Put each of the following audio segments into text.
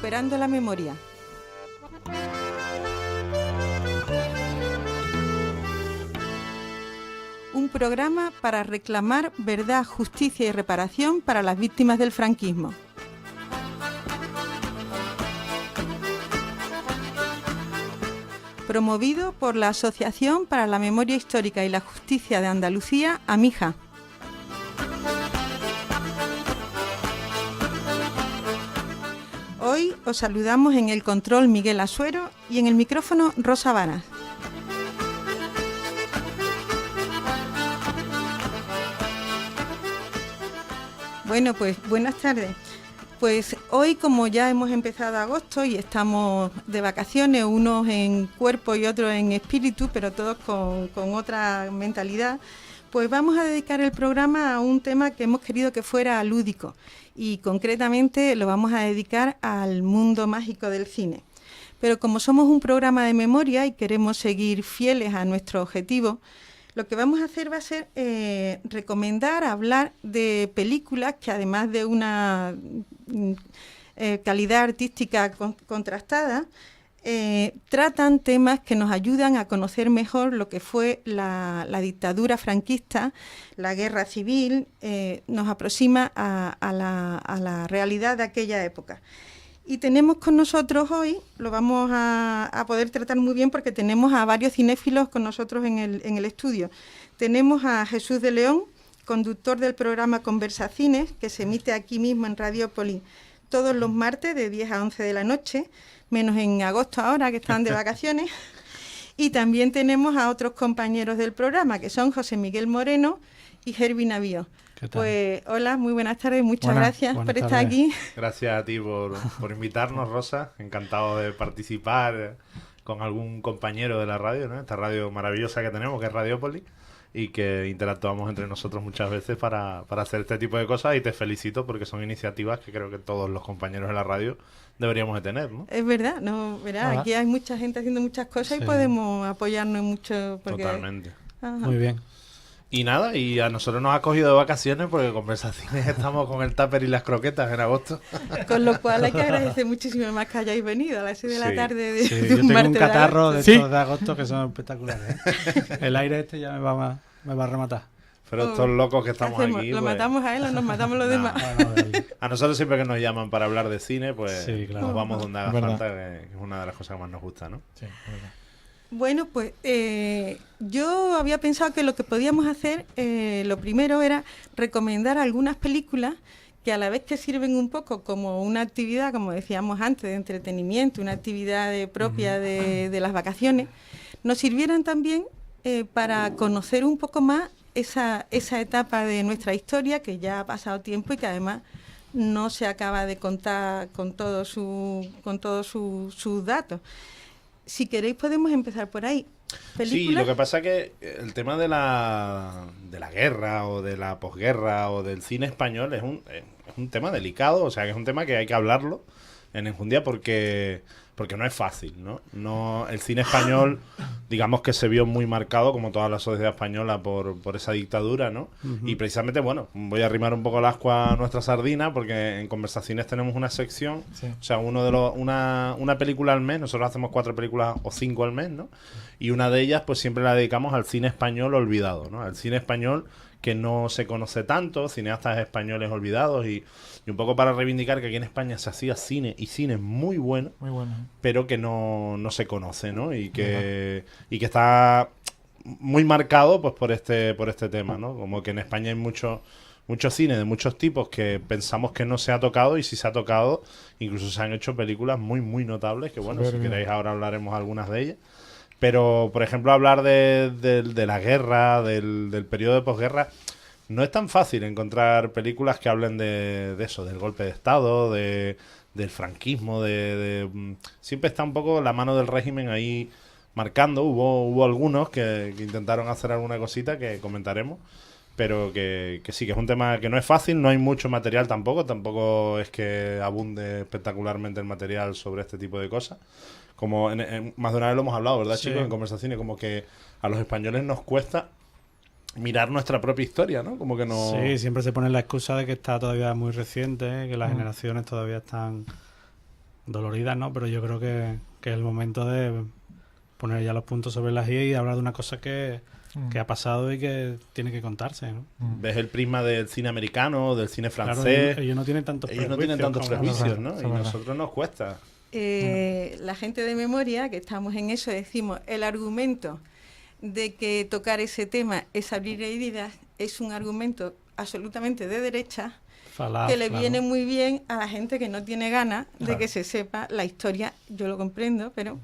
Recuperando la memoria. Un programa para reclamar verdad, justicia y reparación para las víctimas del franquismo. Promovido por la Asociación para la Memoria Histórica y la Justicia de Andalucía, AMIJA. Hoy os saludamos en el control Miguel Asuero y en el micrófono Rosa Varas. Bueno, pues buenas tardes. Pues hoy, como ya hemos empezado agosto y estamos de vacaciones, unos en cuerpo y otros en espíritu, pero todos con otra mentalidad, pues vamos a dedicar el programa a un tema que hemos querido que fuera lúdico y concretamente lo vamos a dedicar al mundo mágico del cine. Pero como somos un programa de memoria y queremos seguir fieles a nuestro objetivo, lo que vamos a hacer va a ser recomendar, hablar de películas que además de una calidad artística contrastada, tratan temas que nos ayudan a conocer mejor lo que fue la dictadura franquista, la guerra civil, nos aproxima a la realidad de aquella época. Y tenemos con nosotros hoy, lo vamos a poder tratar muy bien porque tenemos a varios cinéfilos con nosotros en el estudio. Tenemos a Jesús de León, conductor del programa Conversacines, que se emite aquí mismo en Radiópolis todos los martes de 10 a 11 de la noche, menos en agosto ahora que están de vacaciones. Y también tenemos a otros compañeros del programa, que son José Miguel Moreno y Herbi Navío. Pues hola, muy buenas tardes, muchas gracias por estar aquí. Gracias a ti por invitarnos, Rosa. Encantado de participar con algún compañero de la radio, ¿no? Esta radio maravillosa que tenemos, que es Radiópolis, y que interactuamos entre nosotros muchas veces para hacer este tipo de cosas, y te felicito porque son iniciativas que creo que todos los compañeros de la radio deberíamos de tener, ¿no? Es verdad, no, verá, aquí hay mucha gente haciendo muchas cosas y podemos apoyarnos en mucho. Porque... Totalmente. Ajá. Muy bien. Y nada, y a nosotros nos ha cogido de vacaciones porque Conversaciones estamos con el tupper y las croquetas en agosto. Con lo cual hay que agradecer muchísimo más que hayáis venido a las 6 de la tarde de, de un yo tengo martes un catarro de estos de agosto que son espectaculares, ¿eh? El aire este ya me va a rematar. Pero estos locos que estamos aquí... ¿Lo matamos a él o nos matamos los demás? A nosotros siempre que nos llaman para hablar de cine, pues nos vamos donde haga falta, que es una de las cosas que más nos gusta, ¿no? Sí, es verdad. Bueno, pues yo había pensado que lo que podíamos hacer, lo primero era recomendar algunas películas que a la vez que sirven un poco como una actividad, como decíamos antes, de entretenimiento, una actividad propia de las vacaciones, nos sirvieran también para conocer un poco más esa etapa de nuestra historia que ya ha pasado tiempo y que además no se acaba de contar con todos sus datos. Si queréis podemos empezar por ahí. ¿Películas? Sí, lo que pasa es que el tema de la guerra o de la posguerra o del cine español es un tema delicado, o sea, que es un tema que hay que hablarlo en Enjundia porque no es fácil, ¿no? El cine español, digamos que se vio muy marcado, como toda la sociedad española, por esa dictadura, ¿no? Y precisamente, bueno, voy a arrimar un poco el ascua a nuestra sardina, porque en Conversaciones tenemos una sección, o sea, una película al mes, nosotros hacemos 4 películas o 5 al mes, ¿no? Y una de ellas, pues siempre la dedicamos al cine español olvidado, ¿no? Al cine español que no se conoce tanto, cineastas españoles olvidados, y un poco para reivindicar que aquí en España se hacía cine, y cine muy bueno, pero que no se conoce, ¿no? Y que está muy marcado pues por este tema, ¿no? Como que en España hay mucho cine de muchos tipos que pensamos que no se ha tocado, y si se ha tocado, incluso se han hecho películas muy, muy notables, que bueno, si queréis ahora hablaremos algunas de ellas. Pero, por ejemplo, hablar de la guerra, del periodo de posguerra, no es tan fácil encontrar películas que hablen de eso, del golpe de Estado, del franquismo, siempre está un poco la mano del régimen ahí marcando. Hubo algunos que intentaron hacer alguna cosita que comentaremos, pero que sí, que es un tema que no es fácil, no hay mucho material tampoco es que abunde espectacularmente el material sobre este tipo de cosas. Como más de una vez lo hemos hablado, ¿verdad, chicos? En Conversaciones, como que a los españoles nos cuesta mirar nuestra propia historia, ¿no? Como que no... Sí, siempre se pone la excusa de que está todavía muy reciente, que las generaciones todavía están doloridas, ¿no? Pero yo creo que es el momento de poner ya los puntos sobre las i y hablar de una cosa que ha pasado y que tiene que contarse, ¿no? Ves el prisma del cine americano, del cine Claro, francés. ellos no tienen tantos prejuicios, ¿no? Y a nosotros nos cuesta. La gente de memoria, que estamos en eso, decimos, el argumento de que tocar ese tema es abrir heridas es un argumento absolutamente de derecha, que le viene muy bien a la gente que no tiene ganas de que se sepa la historia, yo lo comprendo, pero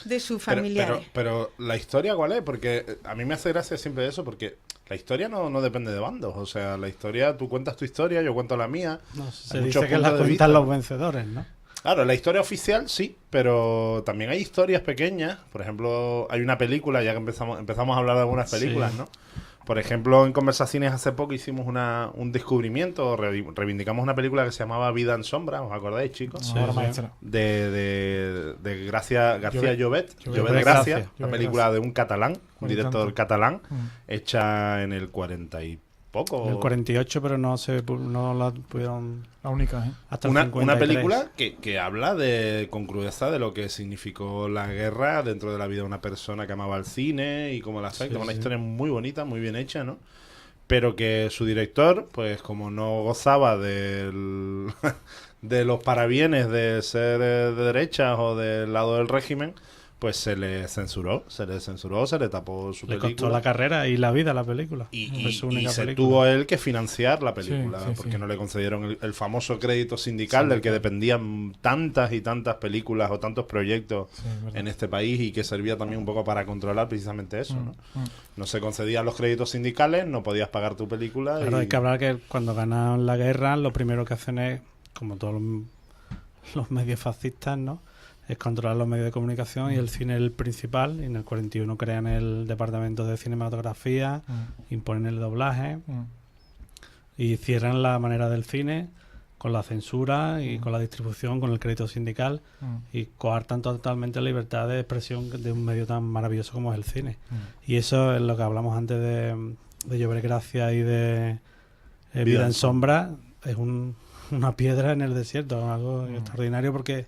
de sus familiares. Pero la historia, ¿cuál es? Porque a mí me hace gracia siempre eso, porque la historia no depende de bandos. O sea, la historia, tú cuentas tu historia, yo cuento la mía. No, se dice que la cuentan los vencedores, ¿no? Claro, la historia oficial sí, pero también hay historias pequeñas. Por ejemplo, hay una película, ya que empezamos a hablar de algunas películas, ¿no? Por ejemplo, en Conversaciones hace poco hicimos un descubrimiento, reivindicamos una película que se llamaba Vida en Sombra, ¿os acordáis, chicos? Sí, sí. De García Llobet Gracia, una película de un catalán, un director catalán, hecha en el 40 y poco. En el 48, pero no la pudieron... La única, ¿eh? Hasta el una película que habla con crudeza de lo que significó la guerra dentro de la vida de una persona que amaba el cine y cómo la afecta. Una historia muy bonita, muy bien hecha, ¿no? Pero que su director, pues como no gozaba de los parabienes de ser de derechas o del lado del régimen, pues se le censuró, se le tapó su película. Le costó la carrera y la vida a la película. Y se tuvo él que financiar la película, porque no le concedieron el famoso crédito sindical del que dependían tantas y tantas películas o tantos proyectos en este país y que servía también un poco para controlar precisamente eso, ¿no? No se concedían los créditos sindicales, no podías pagar tu película. Claro, hay que hablar que cuando ganan la guerra, lo primero que hacen es, como todos los medios fascistas, ¿no?, es controlar los medios de comunicación y el cine es el principal. Y en el 41 crean el departamento de cinematografía, imponen el doblaje y cierran la manera del cine con la censura y con la distribución, con el crédito sindical y coartan totalmente la libertad de expresión de un medio tan maravilloso como es el cine. Y eso es lo que hablamos antes de Llobet Gracia y de Vida en Sombra. Es una piedra en el desierto, algo extraordinario, porque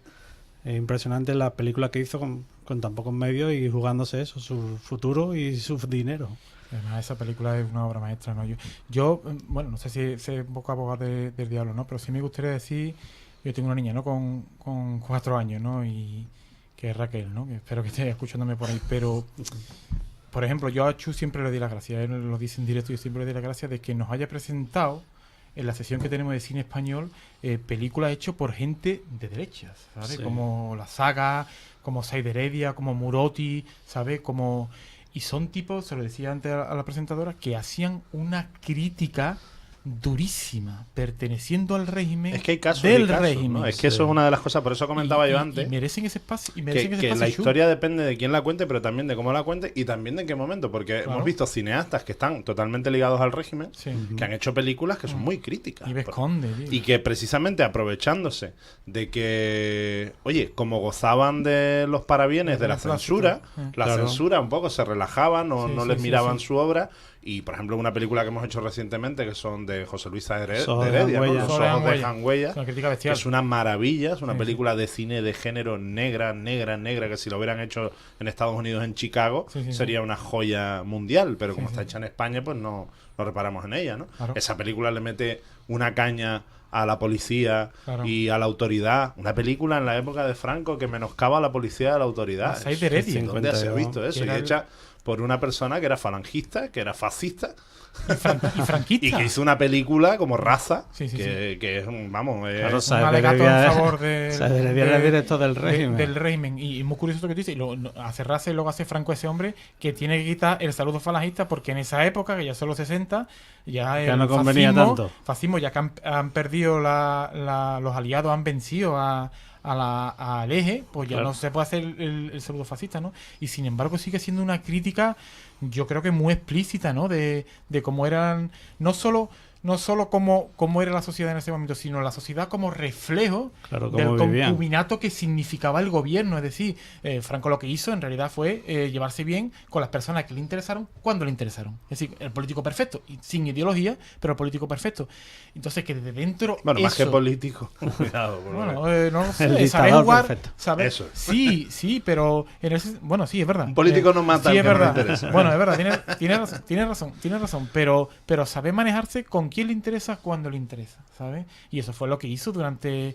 es impresionante la película que hizo con tan pocos medios y jugándose eso, su futuro y su dinero. Además, esa película es una obra maestra, ¿no? Yo bueno, no sé si es un poco abogado del diablo, ¿no? Pero sí me gustaría decir, yo tengo una niña, ¿no?, con 4 años, ¿no? Y que es Raquel, ¿no? Que espero que esté escuchándome por ahí. Pero, por ejemplo, yo a Chu siempre le doy las gracias, él lo dice en directo, yo siempre le doy las gracias de que nos haya presentado en la sesión que tenemos de cine español, películas hechas por gente de derechas, ¿sabes? Sí. Como La Saga, como Said Heredia, como Murotti, ¿sabes? Y son tipos, se lo decía antes a la presentadora, que hacían una crítica durísima, perteneciendo al régimen. Es que hay casos del régimen, ¿no? Es que eso es una de las cosas, por eso comentaba yo antes. Y merecen ese espacio. Que la historia depende de quién la cuente, pero también de cómo la cuente y también de en qué momento, porque hemos visto cineastas que están totalmente ligados al régimen, que han hecho películas que son muy críticas. Y Vesconde, y que precisamente aprovechándose de que, oye, como gozaban de los parabienes de la censura, censura un poco se relajaban o no les miraban su obra. Y, por ejemplo, una película que hemos hecho recientemente, que son de José Luis Heredia, ¿no? Los ojos dejan huella, que es una maravilla, es una película de cine de género negra, que si lo hubieran hecho en Estados Unidos, en Chicago, sería una joya mundial, pero como está hecha en España, pues no reparamos en ella, ¿no? Claro. Esa película le mete una caña a la policía y a la autoridad. Una película en la época de Franco que menoscaba a la policía y a la autoridad. ¿Dónde se ha visto eso? Y hecha por una persona que era falangista, que era fascista y franquista, y que hizo una película como Raza, que es vamos, claro, un alegato en favor del régimen. Del régimen. Y muy curioso lo que tú dices, hace Raza y luego hace Franco, ese hombre que tiene que quitar el saludo falangista, porque en esa época, que ya son los 60, ya no convenía tanto. Fascismo, ya que han perdido los aliados, han vencido al eje, pues ya no se puede hacer el saludo fascista, ¿no? Y sin embargo sigue siendo una crítica, yo creo que muy explícita, ¿no? De cómo eran, no solo no solo cómo era la sociedad en ese momento, sino la sociedad como reflejo Claro, del cómo vivían. concubinato que significaba el gobierno. Es decir, Franco lo que hizo en realidad fue llevarse bien con las personas que le interesaron cuando le interesaron. Es decir, el político perfecto, y sin ideología, pero el político perfecto. Entonces, que desde dentro. Bueno, más que eso- político. Cuidado. Bueno, no lo sé. El saber dictador jugar, perfecto. saber- Eso. Sí, pero bueno, sí, es verdad. Un político no mata Sí, al es que no le verdad. interesa. Bueno, es verdad, tiene razón, pero saber manejarse con quién le interesa cuando le interesa, ¿sabes? Y eso fue lo que hizo durante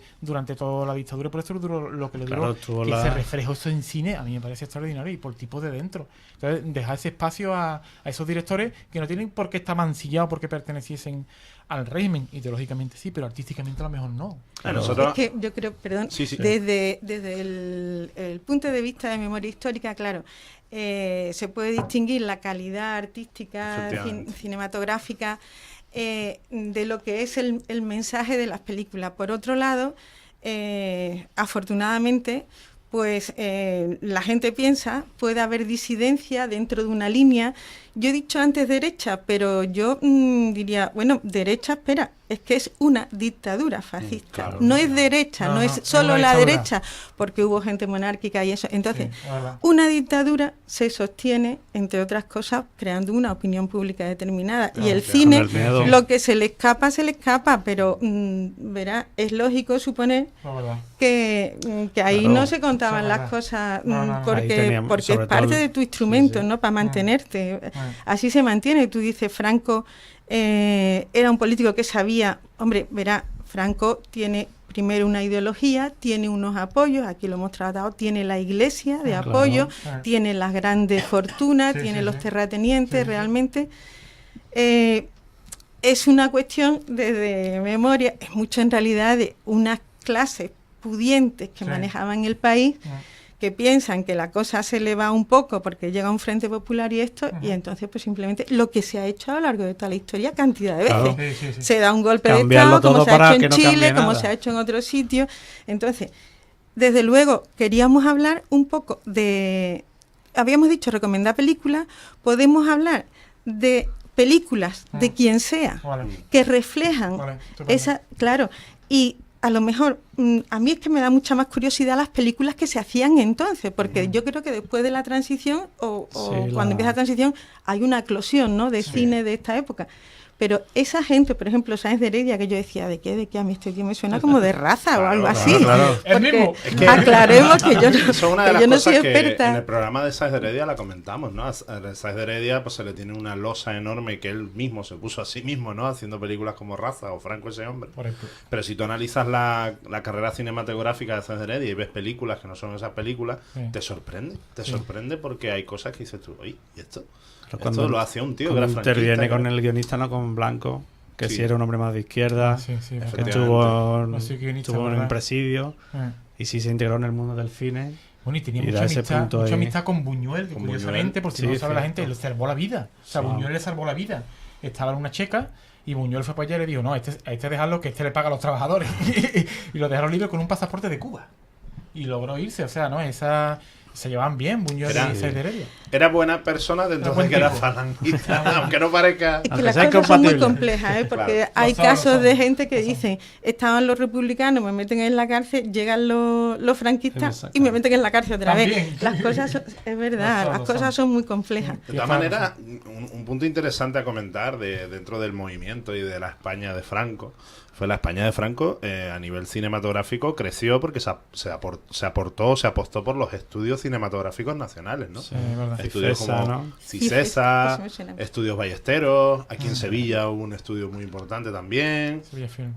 toda la dictadura, por eso duró lo que le duró. Claro, tuvo que la- se reflejó eso en cine, a mí me parece extraordinario, y por tipo de dentro. Entonces, dejar ese espacio a esos directores que no tienen por qué estar mancillados porque perteneciesen al régimen, ideológicamente sí, pero artísticamente a lo mejor no. Nosotros- Es que yo creo, perdón, Sí, sí. desde el punto de vista de memoria histórica, claro, se puede distinguir la calidad artística, Efectivamente. cinematográfica, de lo que es el mensaje de las películas. Por otro lado, afortunadamente, pues la gente piensa, puede haber disidencia dentro de una línea. Yo he dicho antes derecha, pero yo diría, bueno, derecha, espera, es que es una dictadura fascista. Claro. No es derecha, No, no, no, es es solo una la dictadura. derecha, porque hubo gente monárquica y eso. Entonces, Sí, es verdad. una dictadura se sostiene, entre otras cosas, creando una opinión pública determinada. Claro, y el claro. cine, Con el miedo. lo que se le escapa, pero verá, es lógico suponer Es verdad. que ahí Claro. no se contaban Eso es las verdad. cosas No, no, no. Ahí porque teníamos, es sobre parte todo, de tu instrumento, sí. ¿no? Para mantenerte. Ah. Así se mantiene. Tú dices, Franco era un político que sabía, hombre, verá, Franco tiene primero una ideología, tiene unos apoyos, aquí lo hemos tratado, tiene la iglesia de Ah, claro. apoyo, Ah. tiene las grandes fortunas, Sí, tiene sí, los sí. terratenientes, Sí, sí. realmente. Es una cuestión de memoria, es mucho en realidad de unas clases pudientes que Sí. manejaban el país, Ah. que piensan que la cosa se le va un poco porque llega un frente popular y esto, y Ajá. entonces pues simplemente lo que se ha hecho a lo largo de toda la historia cantidad de Claro. veces. Sí, sí, sí. Se da un golpe de Cambiarlo Estado, como todo se ha para hecho en que no Chile, cambie como nada. se ha hecho en otros sitios. Entonces, desde luego, queríamos hablar un poco de... Habíamos dicho recomendar películas, podemos hablar de películas de Ah. quien sea, Vale. que reflejan Vale, estupendo. esa... Claro, y a lo mejor, a mí es que me da mucha más curiosidad las películas que se hacían entonces, porque yo creo que después de la transición, o Sí, cuando empieza la transición, hay una eclosión, ¿no?, de Sí. cine de esta época. Pero esa gente, por ejemplo, Sáenz de Heredia, que yo decía, ¿de qué? A mí este tío me suena como de raza o algo así. claro. El Porque mismo. Es que- aclaremos que yo no, Eso es una de que las yo no cosas soy que experta. en el programa de Sáenz de Heredia la comentamos, ¿no? A Sáenz de Heredia pues se le tiene una losa enorme que él mismo se puso a sí mismo, ¿no? Haciendo películas como Raza o Franco ese hombre. Por ejemplo. Pero si tú analizas la carrera cinematográfica de Sáenz de Heredia y ves películas que no son esas películas, Sí. te sorprende. Te Sí. sorprende porque hay cosas que dices tú, oye, ¿y esto? Claro, Esto lo hacía un tío que cuando era franquista. interviene que con era- el guionista, no con Blanco, que Sí. sí era un hombre más de izquierda, Sí, sí, que Efectivamente. estuvo, No soy guionista, estuvo en ¿verdad? un presidio Ah. y sí se integró en el mundo del cine. Bueno, y tenía Y mucha da ese amistad, punto mucha ahí. amistad con Buñuel, que Con curiosamente, Buñuel. por si Sí, no lo sabe la cierto. gente, le salvó la vida. O sea, Sí. Buñuel le salvó la vida. Estaba en una checa y Buñuel fue para allá y le dijo, no, a este dejarlo, que este le paga a los trabajadores. Y lo dejaron libre con un pasaporte de Cuba. Y logró irse, o sea, ¿no? Se llevaban bien Buñuel Era- y Sáenz de Heredia. Era buena persona dentro Era de que era buen tipo. falangista, aunque no parezca. Es que Aunque las sea cosas son muy incompatible. complejas, ¿eh? Porque Claro. hay Lo son, casos lo son, de gente que lo son. dicen, estaban los republicanos, me meten en la cárcel, llegan los franquistas Exacto. y me meten en la cárcel otra vez. También. Las cosas son, es verdad, Lo son, las lo cosas son. son muy complejas. De todas maneras, un punto interesante a comentar dentro del movimiento y de la España de Franco fue la España de Franco a nivel cinematográfico creció porque se apostó por los estudios cinematográficos nacionales, ¿no? Sí, es verdad. Estudios Cifesa, como ¿no? Cifesa, Eso me suena. Estudios Ballesteros, aquí en Ah. Sevilla hubo un estudio muy importante también. Sevilla Film.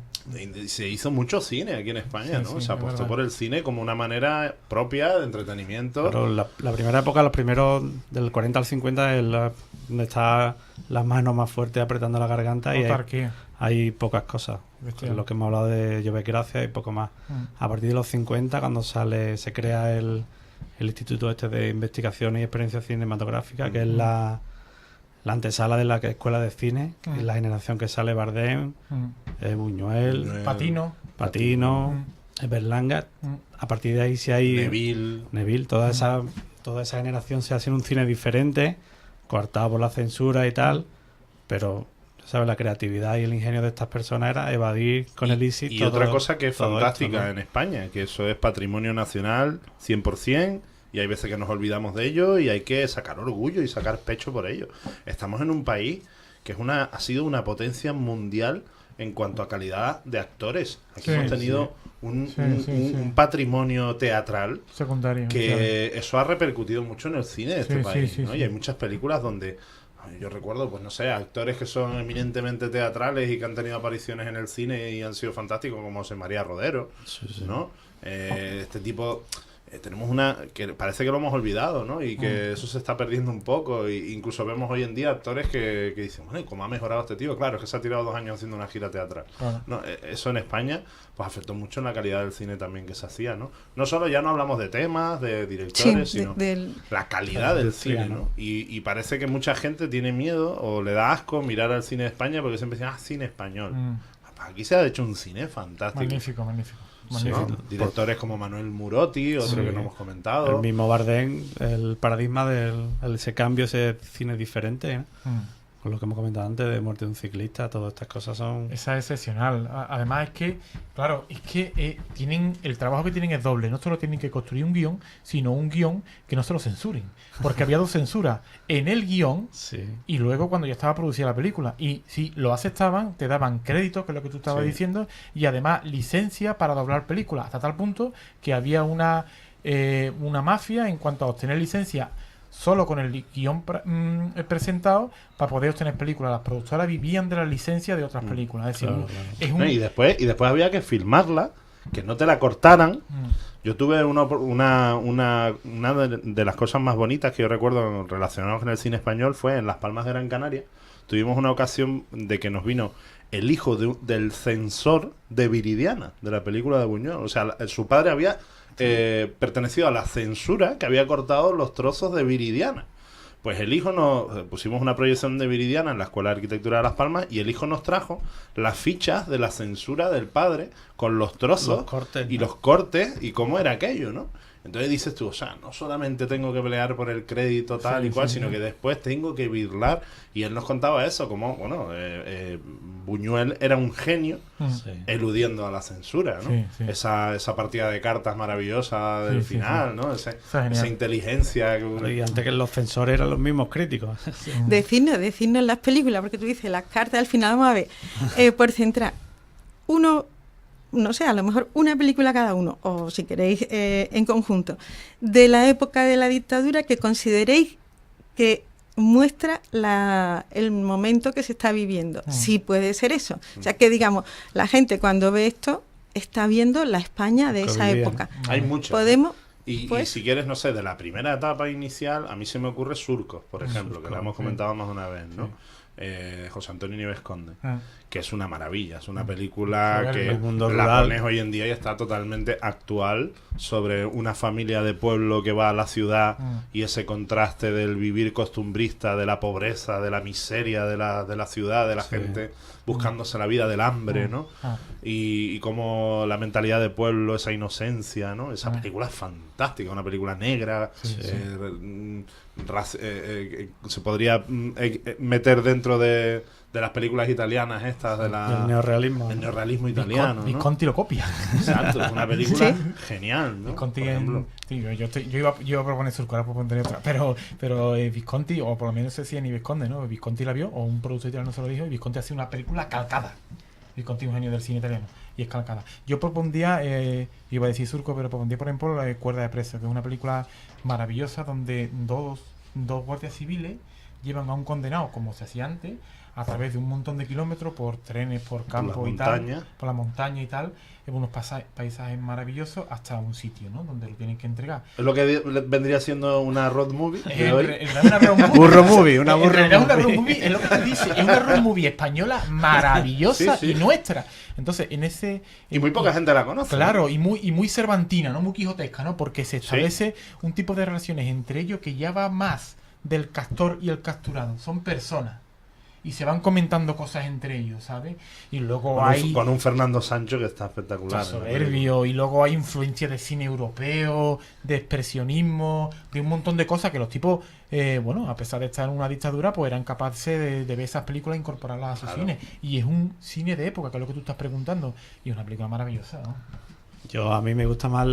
Y se hizo mucho cine aquí en España, Sí, ¿no? sí, Se es apostó verdad. por el cine como una manera propia de entretenimiento. Pero la primera época, los primeros del 40 al 50, es donde está la mano más fuerte apretando la garganta y Autarquía. hay pocas cosas. Bestial. Es lo que hemos hablado de Llover Gracia y poco más. Mm. A partir de los 50, cuando se crea el Instituto este de Investigación y Experiencia Cinematográfica, que es la antesala de la Escuela de Cine, que es la generación que sale Bardem, Mm. Buñuel, Patino. Patino, Berlanga. Mm. A partir de ahí sí hay Neville. toda esa generación se hace en un cine diferente, coartado por la censura y tal, pero ¿Sabes? La creatividad y el ingenio de estas personas era evadir con el ISIS Y todo, otra cosa que es todo fantástica esto, ¿no? en España, que eso es patrimonio nacional 100%, y hay veces que nos olvidamos de ello y hay que sacar orgullo y sacar pecho por ello. Estamos en un país que ha sido una potencia mundial en cuanto a calidad de actores. Aquí hemos tenido un patrimonio teatral secundario que eso ha repercutido mucho en el cine de este país, ¿no? sí. Y hay muchas películas donde yo recuerdo, pues no sé, actores que son eminentemente teatrales y que han tenido apariciones en el cine y han sido fantásticos, como José María Rodero, ¿no? Este tipo... tenemos una que parece que lo hemos olvidado, ¿no? Y que eso se está perdiendo un poco. Y incluso vemos hoy en día actores que dicen, bueno, ¿y cómo ha mejorado este tío? Claro, es que se ha tirado 2 años haciendo una gira teatral. No, eso en España pues afectó mucho en la calidad del cine también que se hacía, ¿no? No solo ya no hablamos de temas, de directores, sino la calidad del cine, ¿no? Y parece que mucha gente tiene miedo o le da asco mirar al cine de España porque siempre dicen, cine español. Aquí se ha hecho un cine fantástico. Magnífico. Sí, ¿no? Directores como Manuel Murotti, otro que no hemos comentado. El mismo Bardem, el paradigma de ese cambio, ese cine diferente, ¿no? Con lo que hemos comentado antes de Muerte de un ciclista, todas estas cosas son... Esa es excepcional. Además es que, claro, tienen el trabajo que tienen es doble. No solo tienen que construir un guión, sino un guión que no se lo censuren. Porque había 2 censuras en el guión y luego cuando ya estaba producida la película. Y si lo aceptaban, te daban crédito, que es lo que tú estabas diciendo, y además licencia para doblar películas. Hasta tal punto que había una mafia en cuanto a obtener licencia solo con el guión presentado para poder obtener películas. Las productoras vivían de la licencia de otras películas. Es decir, claro. Y después había que filmarla, que no te la cortaran. Yo tuve una de las cosas más bonitas que yo recuerdo relacionadas con el cine español fue en Las Palmas de Gran Canaria. Tuvimos una ocasión de que nos vino el hijo del censor de Viridiana, de la película de Buñuel. O sea, su padre había pertenecido a la censura que había cortado los trozos de Viridiana. Pues el hijo pusimos una proyección de Viridiana en la Escuela de Arquitectura de Las Palmas y el hijo nos trajo las fichas de la censura del padre con los trozos, los cortes, y los cortes y cómo era aquello, ¿no? Entonces dices tú, o sea, no solamente tengo que pelear por el crédito tal y cual, sino que después tengo que birlar. Y él nos contaba eso, como, bueno, Buñuel era un genio eludiendo a la censura, ¿no? Esa partida de cartas maravillosa del final, ¿no? Esa inteligencia. Y antes que los censores eran los mismos críticos. Decidnos las películas, porque tú dices, las cartas al final, vamos a ver, por centrar, no sé, a lo mejor una película cada uno, o si queréis en conjunto, de la época de la dictadura que consideréis que muestra el momento que se está viviendo. Sí puede ser eso. O sea, que digamos, la gente cuando ve esto está viendo la España de esa época. Hay muchas. Podemos... Y si quieres, no sé, de la primera etapa inicial, a mí se me ocurre Surcos, por ejemplo, que lo hemos comentado más de una vez, ¿no? José Antonio Nieves Conde, que es una maravilla, es una película que la pones hoy en día y está totalmente actual, sobre una familia de pueblo que va a la ciudad y ese contraste del vivir costumbrista, de la pobreza, de la miseria de la ciudad, de la gente buscándose la vida, del hambre, ¿no? Y como la mentalidad de pueblo, esa inocencia, ¿no? Esa película es fantástica, una película negra, se podría meter dentro de las películas italianas estas del neorrealismo italiano, Visconti lo copia. Exacto, es una película genial, ¿no? Visconti yo iba a proponer Surco, ahora propondré otra, pero Visconti, o por lo menos no sé si ni Visconti, ¿no? Visconti la vio, o un productor italiano se lo dijo, y Visconti hace una película calcada. Visconti es un genio del cine italiano y es calcada. Yo propondría, iba a decir Surco, pero propondría por ejemplo La Cuerda de Preso, que es una película maravillosa donde dos guardias civiles llevan a un condenado, como se hacía antes, a través de un montón de kilómetros, por trenes, por campo y tal, por la montaña y tal, en unos paisajes maravillosos, hasta un sitio, ¿no? Donde lo tienen que entregar. Es lo que vendría siendo una road movie. Burro movie, una burro movie. Es lo que te dice, es una road movie española maravillosa y nuestra. Entonces, en ese... Y muy poca gente la conoce. Claro, ¿no? y muy cervantina, ¿no? Muy quijotesca, ¿no? Porque se establece un tipo de relaciones entre ellos que ya va más del castor y el capturado. Son personas. y se van comentando cosas entre ellos, ¿sabes? Y luego Con un Fernando Sancho que está espectacular. soberbio, y luego hay influencia de cine europeo, de expresionismo, de un montón de cosas que los tipos, a pesar de estar en una dictadura, pues eran capaces de ver esas películas e incorporarlas a su cine. Y es un cine de época, que es lo que tú estás preguntando, y es una película maravillosa, ¿no? A mí me gusta más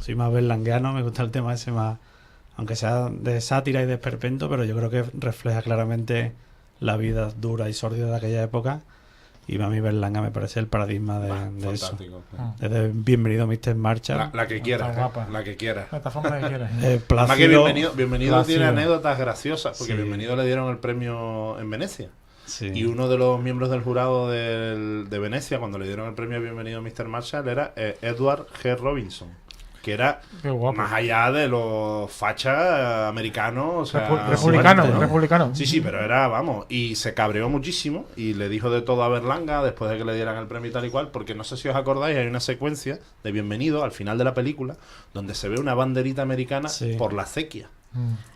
soy más berlangueano, me gusta el tema ese más, aunque sea de sátira y de esperpento, pero yo creo que refleja claramente la vida dura y sórdida de aquella época, y a mí Berlanga me parece el paradigma de eso. Desde Bienvenido Mr. Marshall. La que quieras, la que quieras. Plataforma que quieras. Además que Bienvenido Plácido. tiene anécdotas graciosas, porque Sí. Bienvenido le dieron el premio en Venecia. Sí. Y uno de los miembros del jurado de Venecia, cuando le dieron el premio Bienvenido Mr. Marshall, era Edward G. Robinson, que era Qué guapo. más allá de los fachas americanos, o sea, Republicano, fuerte, ¿no? republicano. Sí, pero era, vamos, y se cabreó muchísimo y le dijo de todo a Berlanga después de que le dieran el premio y tal y cual, porque no sé si os acordáis, hay una secuencia de Bienvenido al final de la película donde se ve una banderita americana Sí. por la acequia,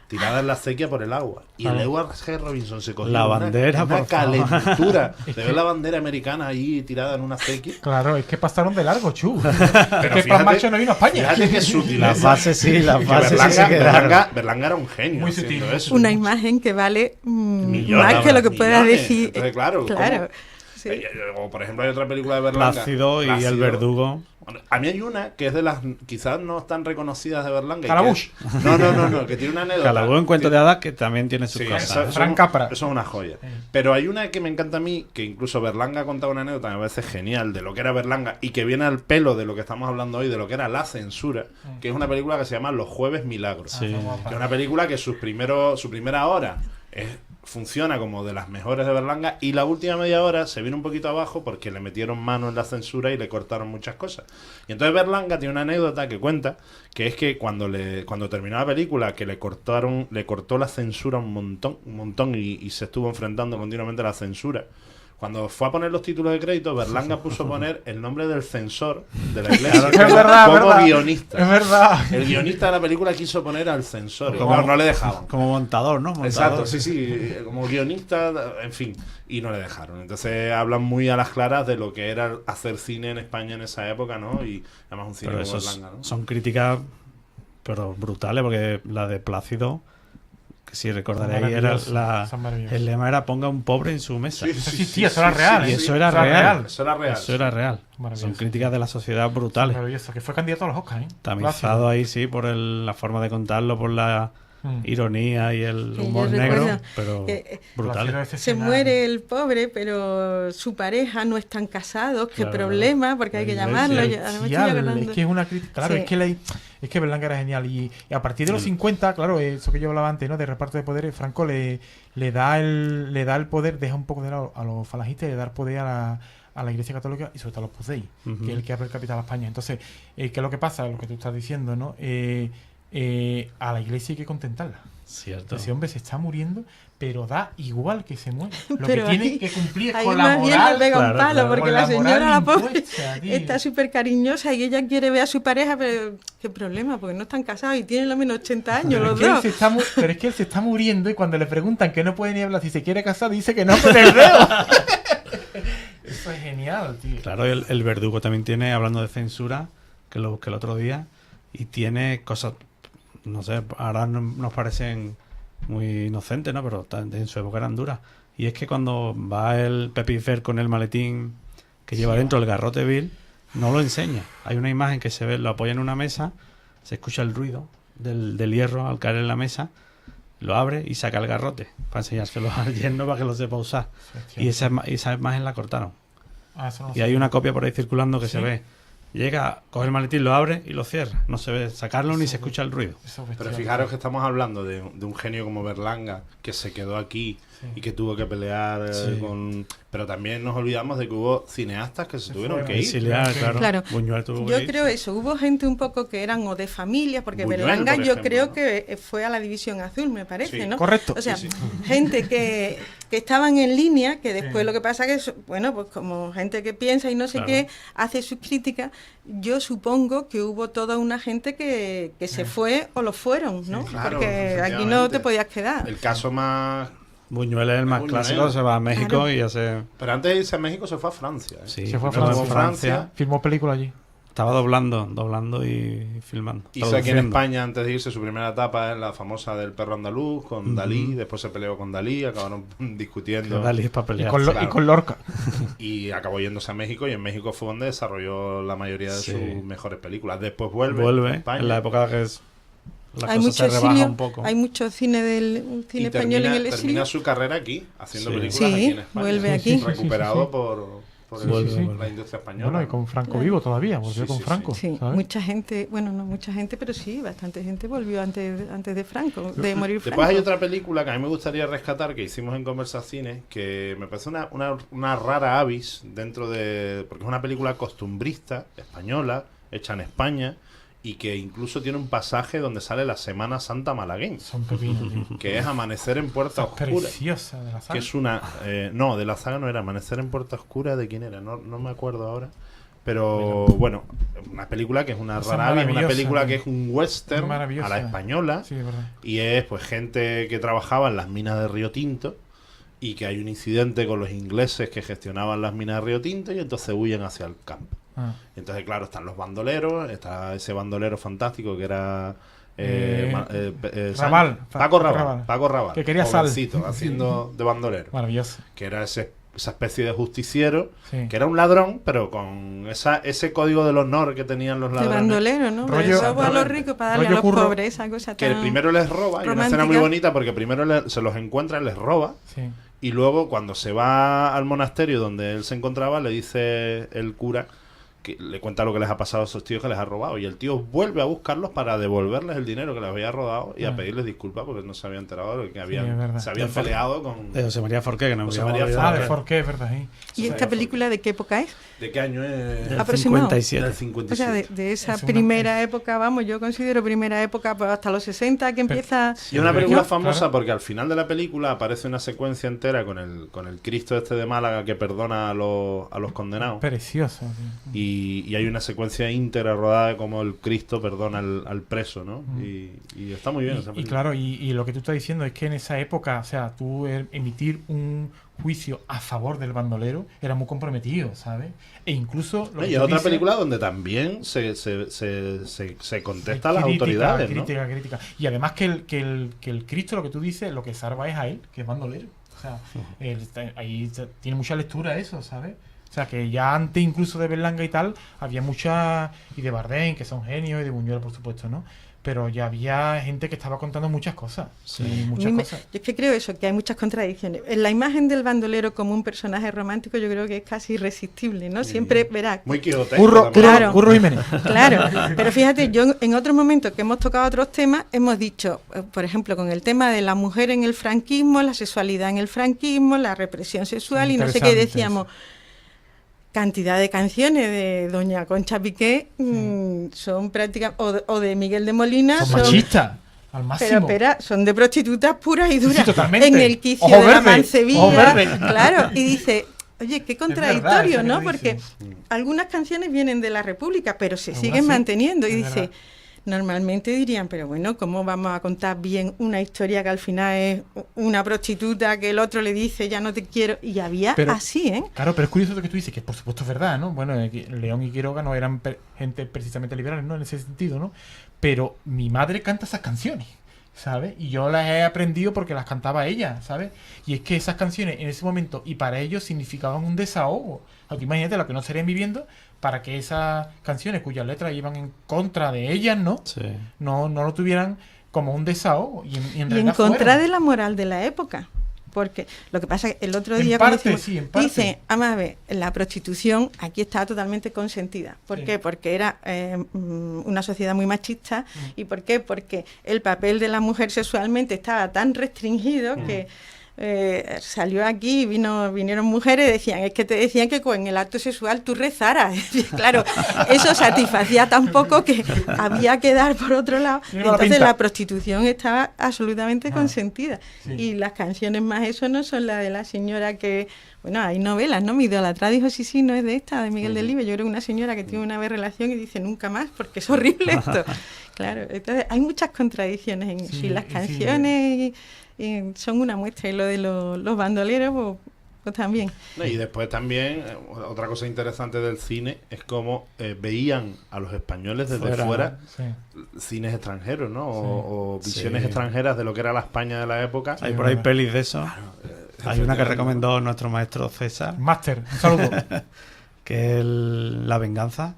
tirada en la acequia por el agua. Y el Edward G. Robinson se cogió La bandera, una por favor. calentura de ver la bandera americana ahí tirada en una acequia. Claro, es que pasaron de largo, chu. Pero es que Pan Macho no vino a España. Fíjate que sutil. Las bases sí, las Que bases sí se quedaron. Berlanga era un genio. Muy haciendo sutil. eso. Una imagen que vale Millones, más que lo que puedas millones. decir. Entonces, claro, Claro. Sí. O por ejemplo hay otra película de Berlanga, Plácido y Plácido. el verdugo. Bueno, a mí hay una que es de las quizás no tan reconocidas de Berlanga. y Calabush. que- No, que tiene una anécdota. Calabugo en Cuento de Hadas, que también tiene sus Sí, cosas. eso, ¿eh? Frank Capra. eso es una joya. Pero hay una que me encanta a mí, que incluso Berlanga ha contado una anécdota, me parece genial, de lo que era Berlanga y que viene al pelo de lo que estamos hablando hoy, de lo que era la censura, que es una película que se llama Los Jueves Milagros. Sí. Que es una película que su primera hora funciona como de las mejores de Berlanga, y la última media hora se viene un poquito abajo porque le metieron mano en la censura y le cortaron muchas cosas. Y entonces Berlanga tiene una anécdota que cuenta, que es que cuando terminó la película, que le cortó la censura un montón y se estuvo enfrentando continuamente a la censura. Cuando fue a poner los títulos de crédito, Berlanga puso a poner el nombre del censor de la iglesia Es verdad, como verdad. guionista. Es verdad. El guionista de la película quiso poner al censor, y Como- claro, no le dejaban. Como montador, ¿no? Montador. Exacto, sí, como guionista, en fin, y no le dejaron. Entonces hablan muy a las claras de lo que era hacer cine en España en esa época, ¿no? Y además un cine Pero como esos Berlanga, ¿no? son críticas, pero brutales, porque la de Plácido, que si recordaréis, era Maravilloso, son maravillosos. el lema era ponga un pobre en su mesa. Eso existía, eso era real. Y ¿eh? eso era real. Eso era real. Eso era real. Maravilloso. Son críticas de la sociedad brutales. Maravilloso, que fue candidato a los Oscars, ¿eh? Tamizado ahí, sí, por la forma de contarlo, por la ironía y el Sí, humor yo negro, recuerdo pero que, brutal. Se muere el pobre, pero su pareja no están casados. Qué Claro. problema, porque hay que La llamarlo. iglesia. Yo- ahora me estoy acordando. Es que es una crítica, claro, Sí. es que Berlanga era genial y a partir de los 50, claro, eso que yo hablaba antes, ¿no? De reparto de poderes, Franco le da el poder, deja un poco de lado a los falangistas y le da el poder a la Iglesia Católica y sobre todo a los Pucei, que es el que abre el capital a España. Entonces, ¿qué es lo que pasa? Lo que tú estás diciendo, ¿no? A la Iglesia hay que contentarla. Cierto. Ese hombre se está muriendo, pero da igual que se muera. Lo Pero que tiene ahí- que cumplir es Ahí con la más bien le moral. pega un Claro, palo, claro. porque Con la la señora, moral la pobre, impuesta, tío. está súper cariñosa y ella quiere ver a su pareja, pero qué problema, porque no están casados y tienen lo menos 80 años Pero los es, que él dos. se está pero es que él se está muriendo y cuando le preguntan que no puede ni hablar si se quiere casar, dice que no con el dedo. Eso es genial, tío. Claro, el verdugo también tiene, hablando de censura, que lo busqué el otro día, y tiene cosas, no sé, ahora nos parecen muy inocentes, ¿no? Pero en su época eran duras. Y es que cuando va el Pepe Fer con el maletín que lleva dentro el garrote vil, no lo enseña. Hay una imagen que se ve, lo apoya en una mesa, se escucha el ruido del hierro al caer en la mesa, lo abre y saca el garrote para enseñárselo al yerno para que lo sepa usar. Y esa imagen la cortaron. Eso no Y sé. hay una copia por ahí circulando que ¿Sí? se ve. Llega, coge el maletín, lo abre y lo cierra. No se ve sacarlo ni se escucha el ruido. Eso es Pero bestial. fijaros que estamos hablando de un genio como Berlanga, que se quedó aquí Sí. y que tuvo que pelear Sí. con... Pero también nos olvidamos de que hubo cineastas que se tuvieron fueron. que ir. Exiliar, Sí. claro. Claro. Buñuel tuvo que Yo ir. creo eso, hubo gente un poco que eran o de familia, porque Buñuel, Berlanga por yo ejemplo, creo ¿no? que fue a la División Azul, me parece, Sí. ¿no? Correcto. O sea, Sí, gente que estaban en línea, que después Sí. lo que pasa que, bueno, pues como gente que piensa y no sé Claro. qué, hace sus críticas, yo supongo que hubo toda una gente que se fue o lo fueron, ¿no? claro, porque aquí no efectivamente. te podías quedar. El caso más Buñuel es el más Buñuel. clásico, se va a México Claro. y hace... Pero antes de irse a México se fue a Francia. ¿eh? Sí, Se fue a estuvo Francia. Filmó película allí. Estaba doblando y filmando. Hizo aquí en traduciendo. España, antes de irse, su primera etapa es la famosa del perro andaluz con Dalí. Después se peleó con Dalí, acabaron discutiendo. Dalí es para Y pelear. con, claro. y con Lorca. Y acabó yéndose a México. Y en México fue donde desarrolló la mayoría de Sí. sus mejores películas. Después vuelve a España. en la época que es, la Hay cosa mucho se rebaja exilio, un poco. hay mucho cine del cine y español en el termina exilio. su carrera aquí, haciendo Sí. películas Sí, aquí en España. vuelve aquí. Recuperado Sí. por Sí, el- sí, sí. la industria española. Bueno, y con Franco vivo todavía, volvió Sí, con sí, Franco. Sí, ¿sabes? mucha gente, bueno, no mucha gente, pero sí, bastante gente volvió antes de Franco, de morir Franco. Después hay otra película que a mí me gustaría rescatar, que hicimos en Conversacines, que me parece una rara avis dentro de... porque es una película costumbrista, española, hecha en España, y que incluso tiene un pasaje donde sale la Semana Santa malagueña, Son pepinos, tío. que es Amanecer en Puerta Es Oscura. preciosa de la saga. Que es una... no, de la saga no era, Amanecer en Puerta Oscura, ¿de quién era? No me acuerdo ahora. Pero bueno, una película que es una Esa rara avis, una maravillosa, película tío. que es un western a Maravillosa. la española. Sí, es verdad. Y es pues gente que trabajaba en las minas de Río Tinto y que hay un incidente con los ingleses que gestionaban las minas de Río Tinto y entonces huyen hacia el campo. Ah. Entonces, claro, están los bandoleros, está ese bandolero fantástico que era... Raval. Paco Raval, Que quería sal. jovencito, haciendo de bandolero, Maravilloso. que era esa especie de justiciero, Sí. que era un ladrón, pero con ese código del honor que tenían los De ladrones. bandolero, ¿no? Rollo- De robo a los ricos para darle a rollo los curro. pobres, esa cosa Que tan... primero les roba, y una escena muy romántica. bonita porque primero se los encuentra y les roba. Sí. Y luego, cuando se va al monasterio donde él se encontraba, le dice el cura que le cuenta lo que les ha pasado a esos tíos que les ha robado. Y el tío vuelve a buscarlos para devolverles el dinero que les había robado y a pedirles disculpas porque no se había enterado de que es verdad. se habían peleado con... De José María Forqué, que no José me María olvidado. Ah, de Forqué. Forqué, es verdad. Sí. ¿Y esta película de qué época es? ¿De qué año es? Del Aproximado. 57. Del O 57. sea, de esa Es una- primera época, vamos, yo considero primera época pues, hasta los 60 que empieza... Y es una película ¿no? famosa Claro. porque al final de la película aparece una secuencia entera con el Cristo este de Málaga que perdona a los condenados. Preciosa. tío. Y hay una secuencia íntegra rodada de cómo el Cristo perdona al preso, ¿no? Y está muy bien esa Y película. claro, y lo que tú estás diciendo es que en esa época, o sea, tú emitir un juicio a favor del bandolero era muy comprometido, ¿sabes? E incluso... lo que Y es tú otra dices- película donde también se contesta a las Crítica, autoridades, ¿no? crítica. Y además que el Cristo, lo que tú dices, lo que salva es a él, que es bandolero. O sea, tiene mucha lectura eso, ¿sabes? O sea, que ya antes incluso de Berlanga y tal, había mucha... Y de Bardem, que son genios, y de Buñuel, por supuesto, ¿no? Pero ya había gente que estaba contando muchas cosas. Sí. Y A muchas mí cosas. yo es que creo eso, que hay muchas contradicciones. En la imagen del bandolero como un personaje romántico yo creo que es casi irresistible, ¿no? Siempre, verás, Muy quijotesco Curro, también. Claro. Curro Jiménez. claro, pero fíjate, yo en otros momentos que hemos tocado otros temas, hemos dicho, por ejemplo, con el tema de la mujer en el franquismo, la sexualidad en el franquismo, la represión sexual y no sé qué, Interesante decíamos, cantidad de canciones de Doña Concha Piqué son prácticamente, o de Miguel de Molina, Son machistas, al máximo. pero espera, son de prostitutas puras y duras. Sí, totalmente. En el quicio Ojo de la verde, Mancebilla. ojo verde. Claro, y dice, oye, qué contradictorio, eso que ¿no? tú Porque dices. algunas canciones vienen de la República, pero se Algunas siguen sí, manteniendo. Y es dice, verdad. normalmente dirían, pero bueno, ¿cómo vamos a contar bien una historia que al final es una prostituta que el otro le dice, ya no te quiero? Y había Pero- así, ¿eh? Claro, pero es curioso lo que tú dices, que por supuesto es verdad, ¿no? Bueno, León y Quiroga no eran gente precisamente liberales, ¿no? En ese sentido, ¿no? Pero mi madre canta esas canciones, ¿sabes? Y yo las he aprendido porque las cantaba ella, ¿sabes? Y es que esas canciones en ese momento y para ellos significaban un desahogo. O sea, tú imagínate lo que no estarían viviendo para que esas canciones cuyas letras iban en contra de ellas, ¿no? Sí. No lo tuvieran como un desahogo. Y en Y en realidad contra fueron. de la moral de la época. Porque lo que pasa es que el otro En día parte, cuando hicimos- sí, en parte. dice, vamos a ver, la prostitución aquí está totalmente consentida. ¿Por Sí. qué? Porque era una sociedad muy machista. ¿Y por qué? Porque el papel de la mujer sexualmente estaba tan restringido que salió aquí y vinieron mujeres y decían, es que te decían que con el acto sexual tú rezaras. Claro, eso satisfacía tan poco que había que dar por otro lado. Tiene mala Entonces pinta. la prostitución estaba absolutamente consentida. Sí. Y las canciones más eso no son las de la señora que... Bueno, hay novelas, ¿no? Mi idolatrada dijo, sí, no es de esta, de Miguel Delibes. Yo creo que una señora que tiene una vez relación y dice, nunca más, porque es horrible esto. Claro, entonces hay muchas contradicciones en Sí, sí, las sí. canciones son una muestra. Y lo de los bandoleros, pues también. No, y después también, otra cosa interesante del cine es cómo veían a los españoles desde fuera Sí. cines extranjeros, ¿no? Sí. O visiones Sí. extranjeras de lo que era la España de la época. Hay por ahí pelis de eso. Hay una que efectivamente. recomendó nuestro maestro César, Máster, un saludo. que es La Venganza,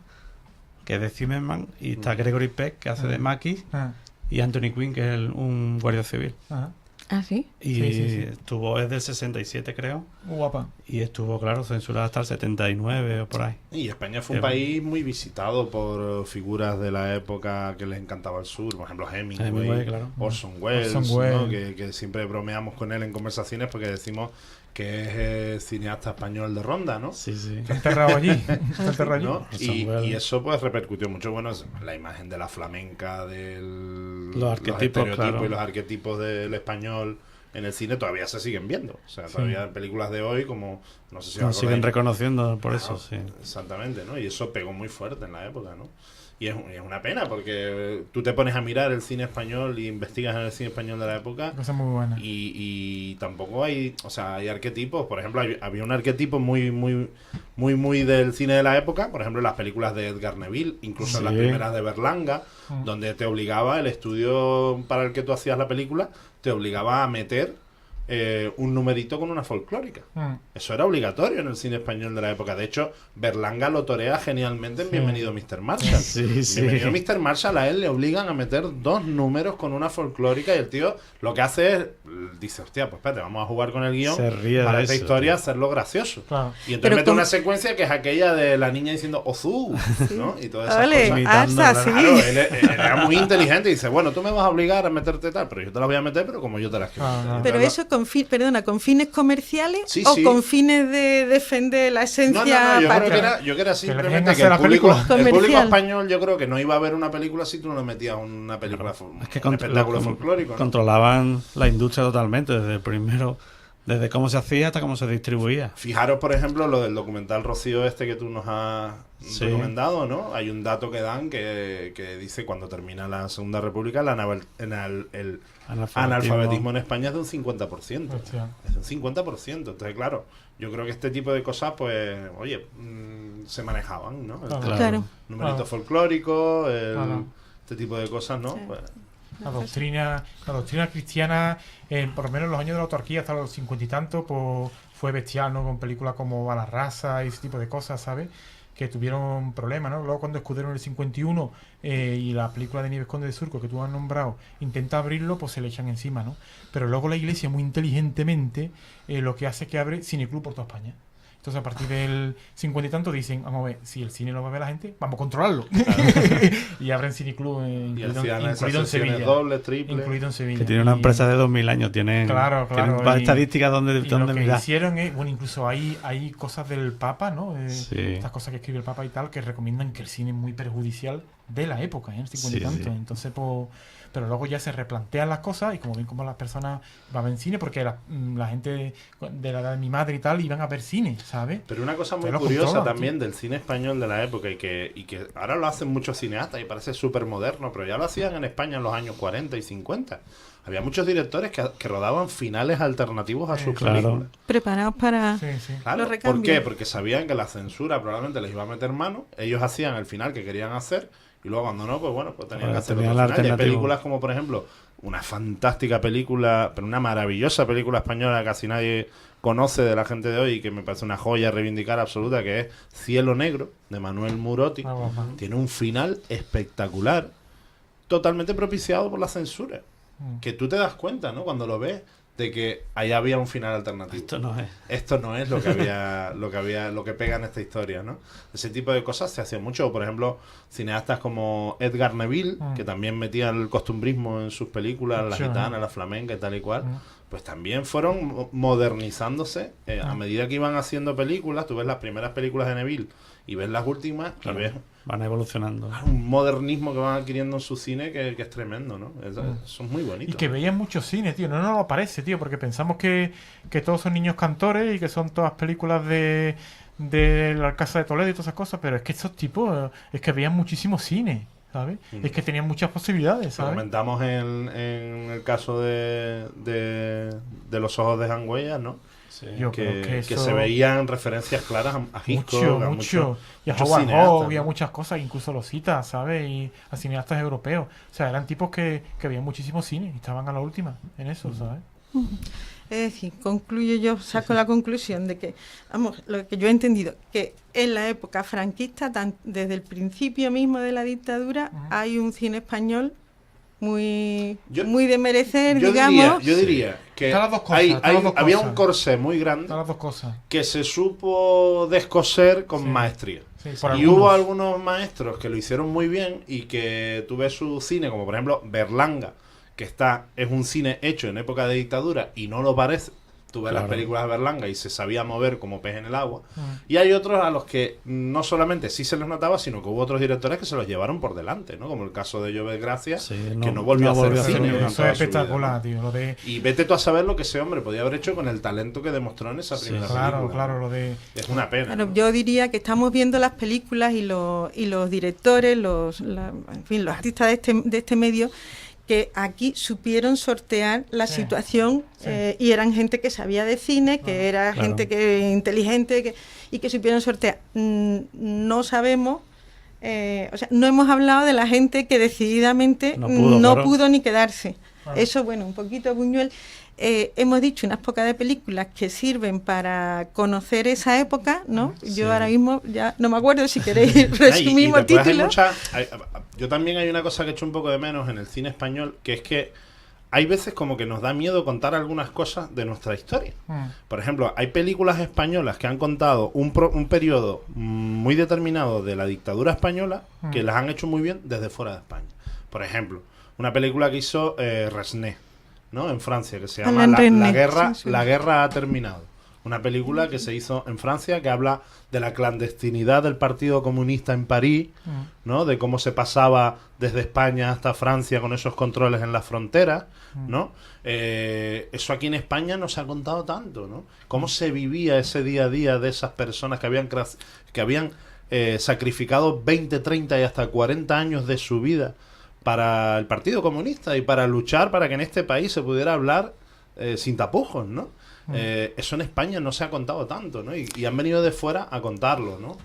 que es de Zimmerman, y está Gregory Peck, que hace de Mackie, Ah, y Anthony Quinn, que es un guardia civil. ajá. ¿Ah, sí? Y Sí. estuvo, es del 67, creo, Muy guapa. y estuvo, claro, censurada hasta el 79 o por ahí. Y España fue un país muy visitado por figuras de la época que les encantaba el sur, por ejemplo Hemingway, Hemingway, claro. Orson Welles, Orson Welles. ¿no? que siempre bromeamos con él en conversaciones porque decimos que es cineasta español de ronda, ¿no? Sí, sí. Está enterrado allí. Está enterrado allí. ¿No? Orson Y Welles. eso pues repercutió mucho, bueno, es la imagen de la flamenca, Los arquetipos, estereotipos claro. y los arquetipos del español en el cine todavía se siguen viendo. O sea, todavía en películas de hoy, como no sé si Nos os siguen acordáis. reconociendo por Claro, eso, sí. Exactamente, ¿no? Y eso pegó muy fuerte en la época, ¿no? Y es una pena porque tú te pones a mirar el cine español y investigas en el cine español de la época Cosa muy buena. y tampoco hay, o sea, hay arquetipos. Por ejemplo, había un arquetipo muy del cine de la época, por ejemplo, en las películas de Edgar Neville, incluso en las Sí. primeras de Berlanga, donde te obligaba, el estudio para el que tú hacías la película, te obligaba a meter un numerito con una folclórica. Mm. Eso era obligatorio en el cine español de la época. De hecho, Berlanga lo torea genialmente en Sí. Bienvenido Mr. Marshall. Sí, sí. Bienvenido Mr. Marshall, a él le obligan a meter 2 números con una folclórica y el tío lo que hace es, dice, hostia, pues espérate, vamos a jugar con el guión Se ríe para de esta eso, historia, tío. hacerlo gracioso. Claro. Y entonces Pero mete con- una secuencia que es aquella de la niña diciendo Ozu, ¿no? Y todas esas Ole, cosas. Imitando, hasta sí. Claro, él era muy inteligente y dice, bueno, tú me vas a obligar a meterte tal, pero yo te la voy a meter, pero como yo te la escribo. Ah, Pero Entonces, eso con fines comerciales Sí, o sí. con fines de defender la esencia No, yo creo patria. que era Que simplemente le que dejen hacer la película. el público Comercial. español yo creo que no iba a ver una película si tú no le metías una película, Es que un espectáculo folclórico, ¿no? controlaban la industria totalmente, desde el primero, desde cómo se hacía hasta cómo se distribuía. Fijaros, por ejemplo, lo del documental Rocío este que tú nos has Sí. recomendado, ¿no? Hay un dato que dan que dice cuando termina la Segunda República el analfabetismo en España es de un 50%. Hostia. Es un 50%. Entonces, claro, yo creo que este tipo de cosas, pues, oye, se manejaban, ¿no? El Claro. Claro. numerito Claro. folclórico, Claro. este tipo de cosas, ¿no? Sí. Pues, La doctrina cristiana, por lo menos en los años de la autarquía, hasta los 50 y tanto, pues, fue bestial, ¿no? Con películas como A la raza y ese tipo de cosas, ¿sabes? Que tuvieron problemas, ¿no? Luego cuando Escudero en el 51 y la película de Nieves Conde de Surco que tú has nombrado intenta abrirlo, pues se le echan encima, ¿no? Pero luego la iglesia muy inteligentemente lo que hace es que abre cineclub por toda España. Entonces a partir del 50 y tanto dicen, vamos a ver, si el cine lo va a ver la gente, vamos a controlarlo. Y abren cineclub y hacían esas incluido en sesiones Sevilla. dobles, triples. Incluido en Sevilla. Que tiene una Y- empresa de 2000 años, tienen, Claro, tienen claro, y- estadísticas donde, Y lo que mirar. hicieron es, bueno, incluso hay cosas del Papa, ¿no? Sí. Estas cosas que escribe el Papa y tal, que recomiendan que el cine es muy perjudicial de la época, ¿eh? El 50 y Sí, tanto. sí. Entonces, pues, pero luego ya se replantean las cosas y como ven como las personas van a ver cine, porque la gente de la edad de mi madre y tal iban a ver cine, ¿sabes? Pero una cosa muy Te lo curiosa controlan, también del cine español de la época y que ahora lo hacen muchos cineastas y parece súper moderno, pero ya lo hacían en España en los años 40 y 50. Había muchos directores que rodaban finales alternativos a sus Claro. películas. Preparados para... Sí, sí. Claro, Los ¿por recambios. qué? Porque sabían que la censura probablemente les iba a meter mano, ellos hacían el final que querían hacer y luego cuando no, pues bueno, pues tenían Ahora que hacer tenían otro la final. Y hay alternativa. películas como por ejemplo una fantástica película, pero una maravillosa película española que casi nadie conoce de la gente de hoy y que me parece una joya reivindicar absoluta, que es Cielo Negro, de Manuel Murotti. Ah, guapa. Tiene un final espectacular, totalmente propiciado por la censura. Mm. Que tú te das cuenta, ¿no? Cuando lo ves, de que ahí había un final alternativo. Esto no es. Esto no es lo que había, lo que pega en esta historia, ¿no? Ese tipo de cosas se hacían mucho. Por ejemplo, cineastas como Edgar Neville, que también metía el costumbrismo en sus películas, la Sí, gitana, la flamenca y tal y cual. Mm. Pues también fueron modernizándose a medida que iban haciendo películas. Tú ves las primeras películas de Neville y ves las últimas Claro, y ves van evolucionando. un modernismo que van adquiriendo en su cine que es tremendo, ¿no? Eso es muy bonito. Y que veían mucho cine, tío. No nos lo parece, tío, porque pensamos que todos son niños cantores y que son todas películas de la Casa de Toledo y todas esas cosas, pero es que estos tipos es que veían muchísimo cine. ¿sabes? Es que tenían muchas posibilidades, Lo ¿sabes? comentamos en el caso de los ojos de Jan Huellas, ¿no? Sí. Yo creo que que eso- se veían referencias claras a Hitchcock, Mucho. Y a muchos Howard cineastas, Hawks, y a ¿no? muchas cosas, incluso los citas, ¿sabes? Y a cineastas europeos. O sea, eran tipos que veían muchísimo cine y estaban a la última en eso, ¿sabes? Es decir, concluyo yo, saco la conclusión de que, vamos, lo que yo he entendido, que en la época franquista, desde el principio mismo de la dictadura, hay un cine español muy de merecer, digamos. Yo diría que Están las dos cosas, están las dos había cosas. un corsé muy grande Todas las dos cosas. que se supo descoser con Sí. maestría. Sí, por Y algunos. hubo algunos maestros que lo hicieron muy bien y que tú ves su cine, como por ejemplo Berlanga, que es un cine hecho en época de dictadura y no lo parece. Tú ves las Claro. películas de Berlanga y se sabía mover como pez en el agua. Y hay otros a los que no solamente sí se les notaba, sino que hubo otros directores que se los llevaron por delante, ¿no? Como el caso de Llobet Gracia, Sí, que no volvió a hacer cine. en Eso toda es su vida, espectacular, ¿no? tío. Lo de... Y vete tú a saber lo que ese hombre podía haber hecho con el talento que demostró en esa primera película. Claro, lo de... Es una pena. Claro, ¿no? yo diría que estamos viendo las películas y los directores, en fin, los artistas de este medio, que aquí supieron sortear la Sí, situación sí. y eran gente que sabía de cine, que era claro. gente que inteligente y que supieron sortear. No sabemos, o sea, no hemos hablado de la gente que decididamente No pudo, no claro. pudo ni quedarse. Claro. Eso, bueno, un poquito Buñuel. Hemos dicho unas pocas de películas que sirven para conocer esa época, ¿no? Sí. Yo ahora mismo ya no me acuerdo si queréis Y resumimos después hay títulos. yo también hay una cosa que echo un poco de menos en el cine español, que es que hay veces como que nos da miedo contar algunas cosas de nuestra historia. Por ejemplo, hay películas españolas que han contado un periodo muy determinado de la dictadura española que las han hecho muy bien desde fuera de España. Por ejemplo, una película que hizo Resné, ¿no? En Francia, que se llama Alain La Resnais, guerra, sí, sí. La guerra ha terminado. Una película que se hizo en Francia que habla de la clandestinidad del Partido Comunista en París, ¿no? De cómo se pasaba desde España hasta Francia con esos controles en las fronteras, ¿no? Eso aquí en España no se ha contado tanto, ¿no? Cómo se vivía ese día a día de esas personas que habían sacrificado 20, 30 y hasta 40 años de su vida para el Partido Comunista y para luchar para que en este país se pudiera hablar sin tapujos, ¿no? Eso en España no se ha contado tanto, ¿no? Y han venido de fuera a contarlo, ¿no?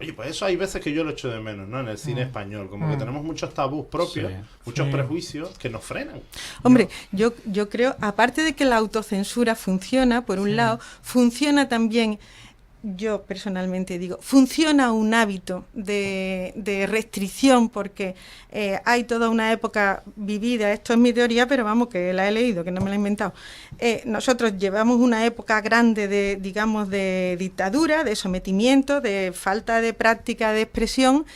Oye, pues eso hay veces que yo lo echo de menos, ¿no? En el cine español, como que tenemos muchos tabús propios, Sí. muchos Sí. prejuicios que nos frenan. Hombre, yo creo, aparte de que la autocensura funciona, por un lado, funciona también, yo personalmente digo, funciona un hábito de restricción, porque hay toda una época vivida, esto es mi teoría, pero vamos, que la he leído, que no me la he inventado. Nosotros llevamos una época grande de, digamos, de dictadura, de sometimiento, de falta de práctica de expresión,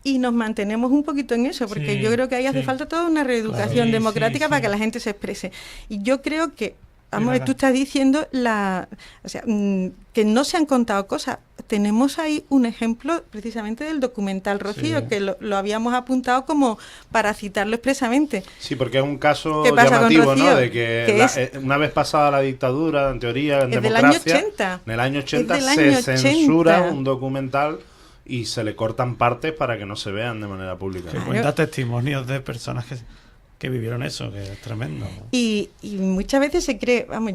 y nos mantenemos un poquito en eso, porque Sí, yo creo que ahí hace sí. falta toda una reeducación Claro. Sí, democrática sí, para sí. que la gente se exprese. Y yo creo que, vamos, verdad. tú estás diciendo que no se han contado cosas. Tenemos ahí un ejemplo precisamente del documental Rocío, Sí. que lo habíamos apuntado como para citarlo expresamente. Sí, porque es un caso ¿Qué pasa con llamativo, Rocío? ¿no? De que Que una vez pasada la dictadura, en teoría, en Es del democracia, año 80. en el año 80 Es del se año 80. censura un documental y se le cortan partes para que no se vean de manera pública. Que Claro. cuenta testimonios de personas que vivieron eso, que es tremendo. Y muchas veces se cree, vamos,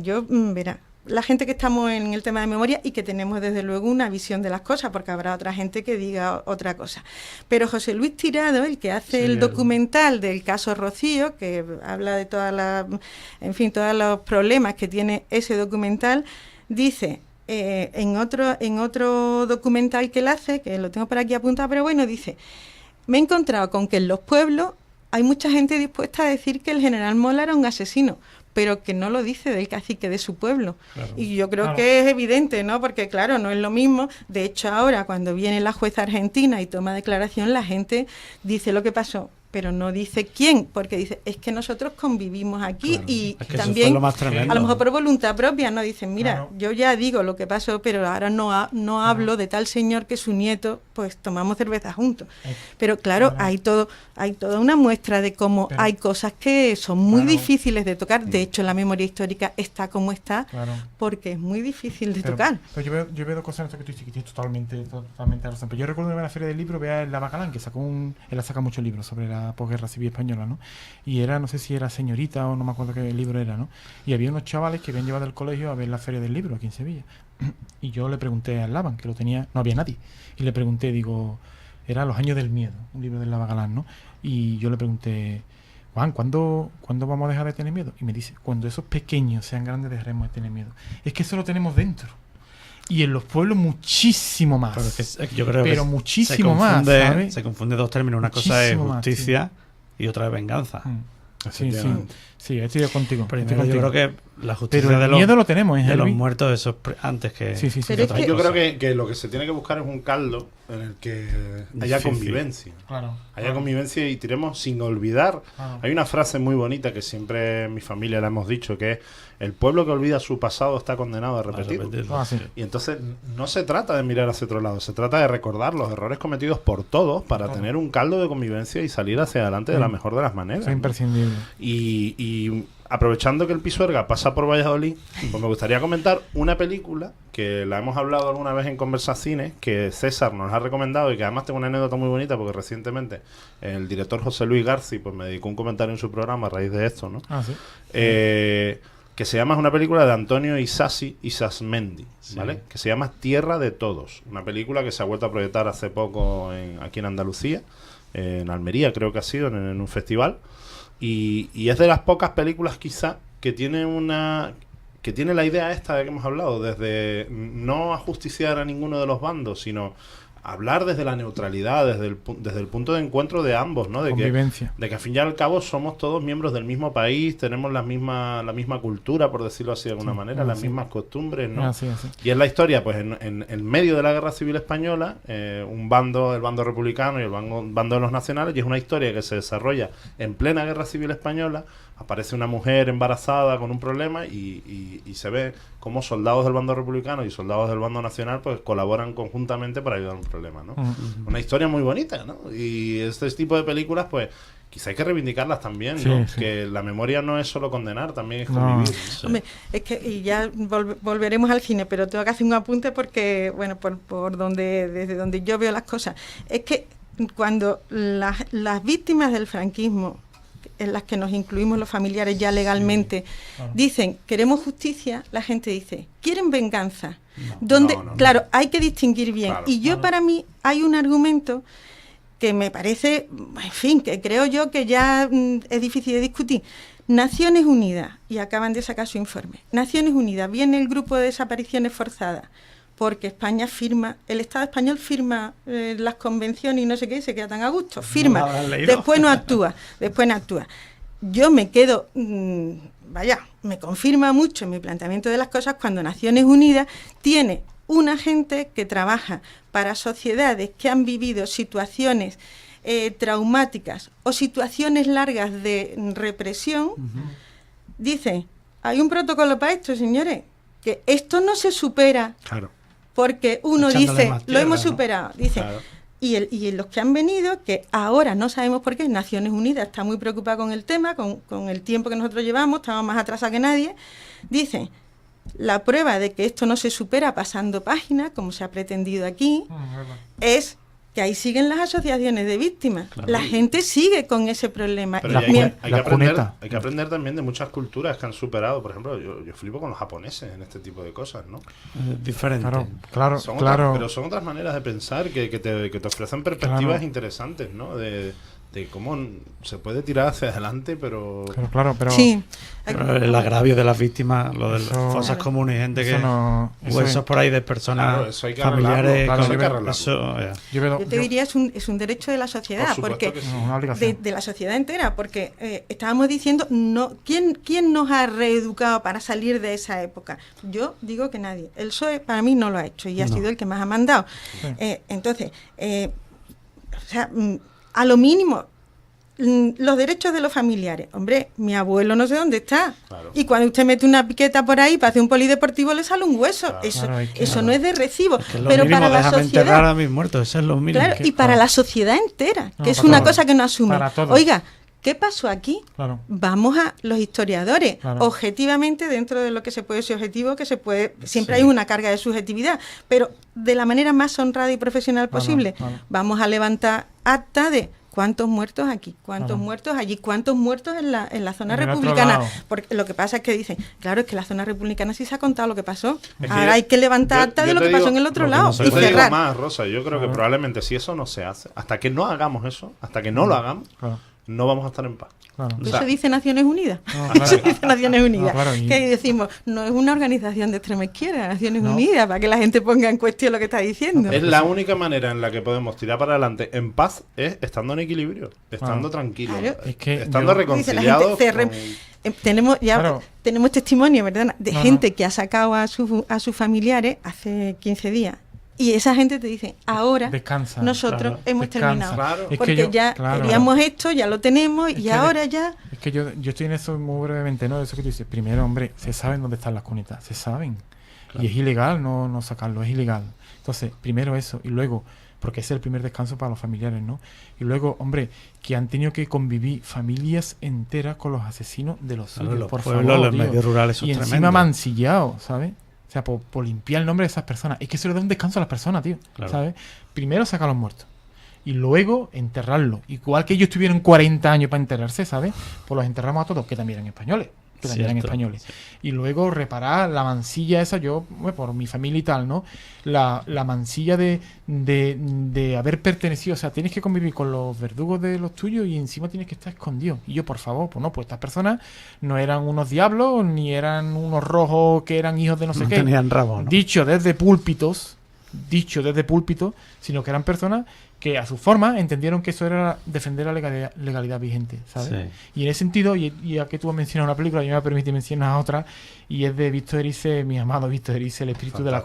verá, la gente que estamos en el tema de memoria y que tenemos desde luego una visión de las cosas, porque habrá otra gente que diga otra cosa. Pero José Luis Tirado, el que hace Sí, el documental del caso Rocío, que habla de todos los problemas que tiene ese documental, dice en otro documental que él hace, que lo tengo por aquí apuntado, pero bueno, dice: me he encontrado con que en los pueblos hay mucha gente dispuesta a decir que el general Mola era un asesino, pero que no lo dice del cacique de su pueblo. Claro. Y yo creo Claro. que es evidente, ¿no? Porque claro, no es lo mismo. De hecho, ahora cuando viene la jueza argentina y toma declaración, la gente dice lo que pasó. pero no dice quién, porque dice, es que nosotros convivimos aquí y Es que eso también, fue lo más tremendo. a lo mejor por voluntad propia, no dicen, mira, Claro. yo ya digo lo que pasó, pero ahora no hablo de tal señor que su nieto, pues tomamos cerveza juntos. Pero claro, hay toda una muestra de cómo Pero- hay cosas que son muy Claro. difíciles de tocar. De hecho, la memoria histórica está como está, Claro. porque es muy difícil de Pero- tocar. pero yo veo dos cosas en esto que tú dices, que tienes totalmente razón. Pero yo recuerdo en la Feria del Libro, vea la Bacalán, que él ha sacado muchos libros sobre la posguerra civil española, ¿no? Y era, no sé si era Señorita o no me acuerdo qué libro era, ¿no? Y había unos chavales que habían llevado al colegio a ver la Feria del Libro aquí en Sevilla. Y yo le pregunté al Laban, que lo tenía, no había nadie. Y le pregunté, digo, era Los años del miedo, un libro del Lava Galán, ¿no? Y yo le pregunté, Juan, ¿cuándo vamos a dejar de tener miedo? Y me dice, cuando esos pequeños sean grandes dejaremos de tener miedo. Es que eso lo tenemos dentro. Y en los pueblos muchísimo más. Pero yo creo Pero que muchísimo más, ¿sabes? se confunde dos términos. Una cosa es Muchísimo más, justicia y otra es venganza. Sí, estoy contigo. Primero estoy yo contigo. creo que la justicia Pero de el los, miedo lo tenemos, ¿eh, de los Elvi? muertos, eso es antes que... Sí, sí, sí. Pero es otras que- Yo creo cosas. que lo que se tiene que buscar es un caldo en el que haya Difícil. convivencia. Claro. Haya convivencia y tiremos sin olvidar. Claro. Hay una frase muy bonita que siempre en mi familia la hemos dicho, que es: el pueblo que olvida su pasado está condenado a repetirlo. repetirlo. Ah, sí. Y entonces no se trata de mirar hacia otro lado, se trata de recordar los errores cometidos por todos para Claro. tener un caldo de convivencia y salir hacia adelante de la mejor de las maneras. Eso es ¿no? imprescindible. Y aprovechando que el Pisuerga pasa por Valladolid, pues me gustaría comentar una película que la hemos hablado alguna vez en Conversacines, que César nos ha recomendado y que además tengo una anécdota muy bonita porque recientemente el director José Luis Garci pues me dedicó un comentario en su programa a raíz de esto, ¿no? Ah, sí. Que se llama, es una película de Antonio Isasmendi, ¿vale? Sí. Que se llama Tierra de Todos, una película que se ha vuelto a proyectar hace poco aquí en Andalucía, en Almería creo que ha sido, en un festival, y es de las pocas películas quizá que tiene la idea esta de que hemos hablado, desde no ajusticiar a ninguno de los bandos, sino hablar desde la neutralidad, desde el punto de encuentro de ambos, ¿no? De Convivencia. que al fin y al cabo somos todos miembros del mismo país, tenemos la misma cultura, por decirlo así de alguna manera, las mismas costumbres, ¿no? Así. Y es la historia, pues en medio de la Guerra Civil Española, el bando republicano y el bando de los nacionales, y es una historia que se desarrolla en plena Guerra Civil Española. Aparece una mujer embarazada con un problema y se ve cómo soldados del bando republicano y soldados del bando nacional pues colaboran conjuntamente para ayudar a un problema, ¿no? Una historia muy bonita, ¿no? Y este tipo de películas, pues quizá hay que reivindicarlas también, Sí, ¿no? sí. Que la memoria no es solo condenar, también es No. convivir. Sí. Hombre, es que y ya volveremos al cine, pero tengo que hacer un apunte porque, bueno, desde donde yo veo las cosas, es que cuando las víctimas del franquismo, en las que nos incluimos los familiares ya legalmente, claro. dicen queremos justicia, la gente dice quieren venganza. no. Claro, hay que distinguir bien. Claro, y yo claro. para mí hay un argumento que me parece, en fin, que creo yo que ya es difícil de discutir. Naciones Unidas, y acaban de sacar su informe, Naciones Unidas, viene el grupo de desapariciones forzadas, porque España firma, el Estado español firma las convenciones y no sé qué, y se queda tan a gusto, firma, No lo habrás leído. después no actúa. Yo me quedo, me confirma mucho en mi planteamiento de las cosas cuando Naciones Unidas tiene una gente que trabaja para sociedades que han vivido situaciones traumáticas o situaciones largas de represión. Dicen, hay un protocolo para esto, señores, que esto no se supera Claro. porque uno Echándole dice, más lo tierra, hemos ¿no? superado. Dicen, Claro. y los que han venido, que ahora no sabemos por qué, Naciones Unidas está muy preocupada con el tema, con el tiempo que nosotros llevamos, estamos más atrasados que nadie, dicen, la prueba de que esto no se supera pasando páginas, como se ha pretendido aquí, es que ahí siguen las asociaciones de víctimas. Claro. La gente sigue con ese problema. Pero La ya cune- hay la que aprender, cuneta. hay que aprender también de muchas culturas que han superado. Por ejemplo, yo flipo con los japoneses en este tipo de cosas, ¿no? Diferente. Claro. Pero son otras maneras de pensar que te ofrecen perspectivas Claro. interesantes, ¿no? De cómo se puede tirar hacia adelante, pero Pero Sí. Pero el agravio de las víctimas, lo de las Eso- fosas comunes, gente eso que... no- eso huesos es- por ahí de personas Claro, eso hay que familiares. arreglarlo, claro, con- eso hay que arreglarlo. eso, yo veo- Yo te yo- diría es un derecho de la sociedad, Por supuesto porque que sí. no, una obligación. de la sociedad entera, porque estábamos diciendo, ¿quién nos ha reeducado para salir de esa época? Yo digo que nadie. El PSOE para mí no lo ha hecho y ha No. sido el que más ha mandado. Sí. Entonces, a lo mínimo, los derechos de los familiares. Hombre, mi abuelo no sé dónde está. Claro. Y cuando usted mete una piqueta por ahí para hacer un polideportivo le sale un hueso. Claro. Eso, Claro, es que eso no es de recibo. Que es lo Pero mínimo, para la déjame enterrar sociedad... a mis muertos, eso es lo mínimo. Claro, que- y para claro. la sociedad entera, No, que es para una todos. cosa que no asume. Para todos. Oiga, ¿qué pasó aquí? Claro. Vamos a los historiadores, Claro. objetivamente, dentro de lo que se puede ser objetivo, que se puede, siempre Sí. hay una carga de subjetividad, pero de la manera más honrada y profesional Claro, posible. claro. Vamos a levantar acta de cuántos muertos aquí, cuántos Claro. muertos allí, cuántos muertos en la zona En el otro republicana. lado. Porque lo que pasa es que dicen, claro, es que la zona republicana sí se ha contado lo que pasó. Es que Ahora yo- hay que levantar yo- acta yo de lo te que pasó digo- en el otro lo que lado no se y Yo te digo cerrar. más, Rosa, yo creo que Claro. probablemente si eso no se hace, hasta que no hagamos eso, hasta que no lo hagamos, Claro. no vamos a estar en paz. Claro. O sea, Eso dice Naciones Unidas. No, claro. Eso dice Naciones Unidas. claro, y- Que decimos, no es una organización de extrema izquierda, Naciones No. Unidas, para que la gente ponga en cuestión lo que está diciendo. Es la única manera en la que podemos tirar para adelante en paz, es estando en equilibrio, estando tranquilos, Claro. Es que estando yo- Dice la reconciliados. gente, tenemos ya Claro. tenemos testimonio, ¿verdad? De No, gente no. que ha sacado a sus familiares hace 15 días. Y esa gente te dice, ahora Descansa, nosotros claro, hemos descansa. terminado. Claro. Es que Porque yo- ya claro. queríamos esto, ya lo tenemos, Es y que ahora ya... Es que yo estoy en eso muy brevemente, ¿no? Eso que tú dices. Primero, hombre, se saben dónde están las cunitas, se saben. Claro. Y es ilegal no sacarlo, es ilegal. Entonces, primero eso, y luego, porque ese es el primer descanso para los familiares, ¿no? Y luego, hombre, que han tenido que convivir familias enteras con los asesinos de los Claro, suyos, los por pueblos, favor, los tío. medios rurales son Y encima tremendos. mancillado, ¿sabes? O sea, por limpiar el nombre de esas personas. Es que eso le da un descanso a las personas, tío. Claro. ¿Sabes? Primero sacar a los muertos. Y luego enterrarlos. Igual que ellos tuvieron 40 años para enterrarse, ¿sabes? Pues los enterramos a todos, que también eran españoles. Que también eran Cierto. españoles. Y luego reparar la mancilla esa, yo, bueno, por mi familia y tal, ¿no? La mancilla de haber pertenecido. O sea, tienes que convivir con los verdugos de los tuyos y encima tienes que estar escondido. Y yo, por favor, pues no, pues estas personas no eran unos diablos, ni eran unos rojos que eran hijos de no sé No qué. tenían rabo, ¿no? Dicho desde púlpitos, sino que eran personas que a su forma entendieron que eso era defender la legalidad vigente, ¿sabes? Sí. Y en ese sentido, y ya que tú has mencionado una película, yo me permite mencionar otra, y es de Víctor Erice, mi amado Víctor Erice, el espíritu de la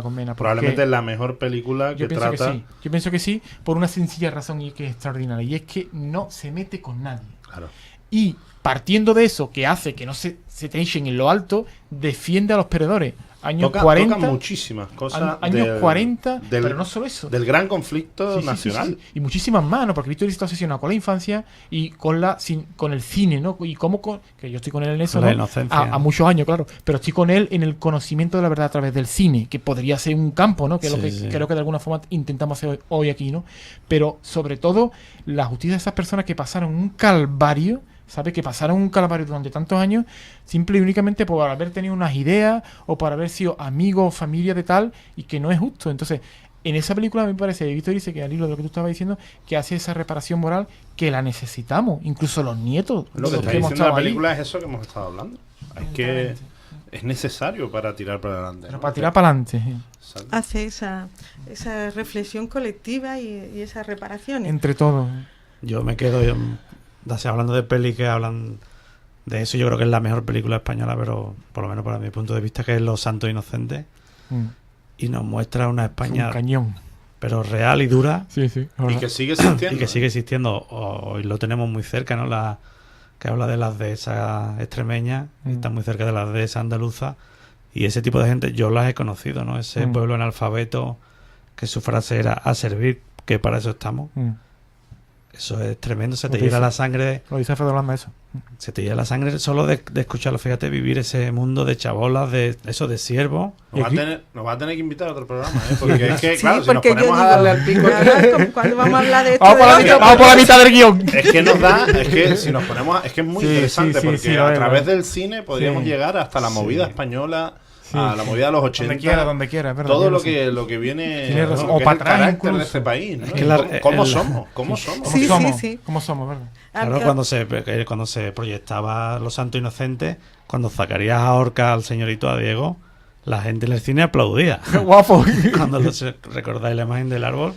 colmena. Probablemente es la mejor película que yo pienso trata. que sí. Yo pienso que sí, por una sencilla razón y que es extraordinaria, y es que no se mete con nadie. Claro. Y partiendo de eso, que hace que no se te echen en lo alto, defiende a los perdedores. Años Toca 40. muchísimas cosas. Años 40, del, pero no solo eso. Del gran conflicto Sí, sí, nacional. sí, sí. Y muchísimas más, ¿no? Porque Víctor está obsesionado con la infancia y con el cine, ¿no? Y cómo que yo estoy con él en eso, Con la ¿no? inocencia. A muchos años, claro. Pero estoy con él en el conocimiento de la verdad a través del cine, que podría ser un campo, ¿no? Que es lo Sí, que sí. creo que de alguna forma intentamos hacer hoy aquí, ¿no? Pero sobre todo, la justicia de esas personas que pasaron un calvario, ¿sabes? Que pasaron un calvario durante tantos años, simple y únicamente por haber tenido unas ideas o por haber sido amigos o familia de tal, y que no es justo. Entonces, en esa película me parece, Víctor dice que al hilo de lo que tú estabas diciendo, que hace esa reparación moral que la necesitamos, incluso los nietos. Lo que los está que hemos diciendo la estado ahí. película es eso que hemos estado hablando. Es que es necesario para tirar para adelante. Pero ¿no? para tirar para adelante. Exacto. Hace esa reflexión colectiva y esas reparaciones. Entre todos. Yo me quedo hablando de pelis que hablan de eso. Yo creo que es la mejor película española, pero por lo menos para mi punto de vista, que es Los Santos Inocentes, Mm. y nos muestra una Es España un cañón. pero real y dura, Sí, sí. Y que sigue existiendo. y que sigue existiendo. Hoy lo tenemos muy cerca, ¿no? Que habla de las dehesas extremeñas, y está muy cerca de las dehesas andaluzas, y ese tipo de gente yo las he conocido, ¿no? Ese pueblo analfabeto que su frase era a servir, que para eso estamos. Mm. Eso es tremendo, se Lo te dice. hiela la sangre, Lo dice Alfredo Landa eso. se te hiela la sangre solo de escucharlo, fíjate, vivir ese mundo de chabolas, de eso, de siervos. Nos va a tener que invitar a otro programa, ¿eh? Porque es que, Sí, claro, si nos porque yo ponemos a digo, darle al pico... ahora, cuando vamos a hablar de esto, Vamos por la mitad del guión. Es que nos da, es que si nos ponemos, es que es muy Sí, interesante, sí, sí, porque sí, lo a es, través lo es. del cine podríamos Sí. llegar hasta la movida española, a la movida de los 80, Donde quiera, es verdad. todo yo lo sé. que viene, Tienes razón. lo O que es para el atrás carácter de incluso. este país, ¿no? Es que Y ¿Cómo somos? ¿Cómo Sí, somos? sí, somos? sí. ¿Cómo somos, verdad? Claro, cuando se proyectaba Los Santos Inocentes, cuando Zacarías ahorca al señorito, a Diego, la gente en el cine aplaudía. ¡Qué guapo! Cuando recordáis la imagen del árbol,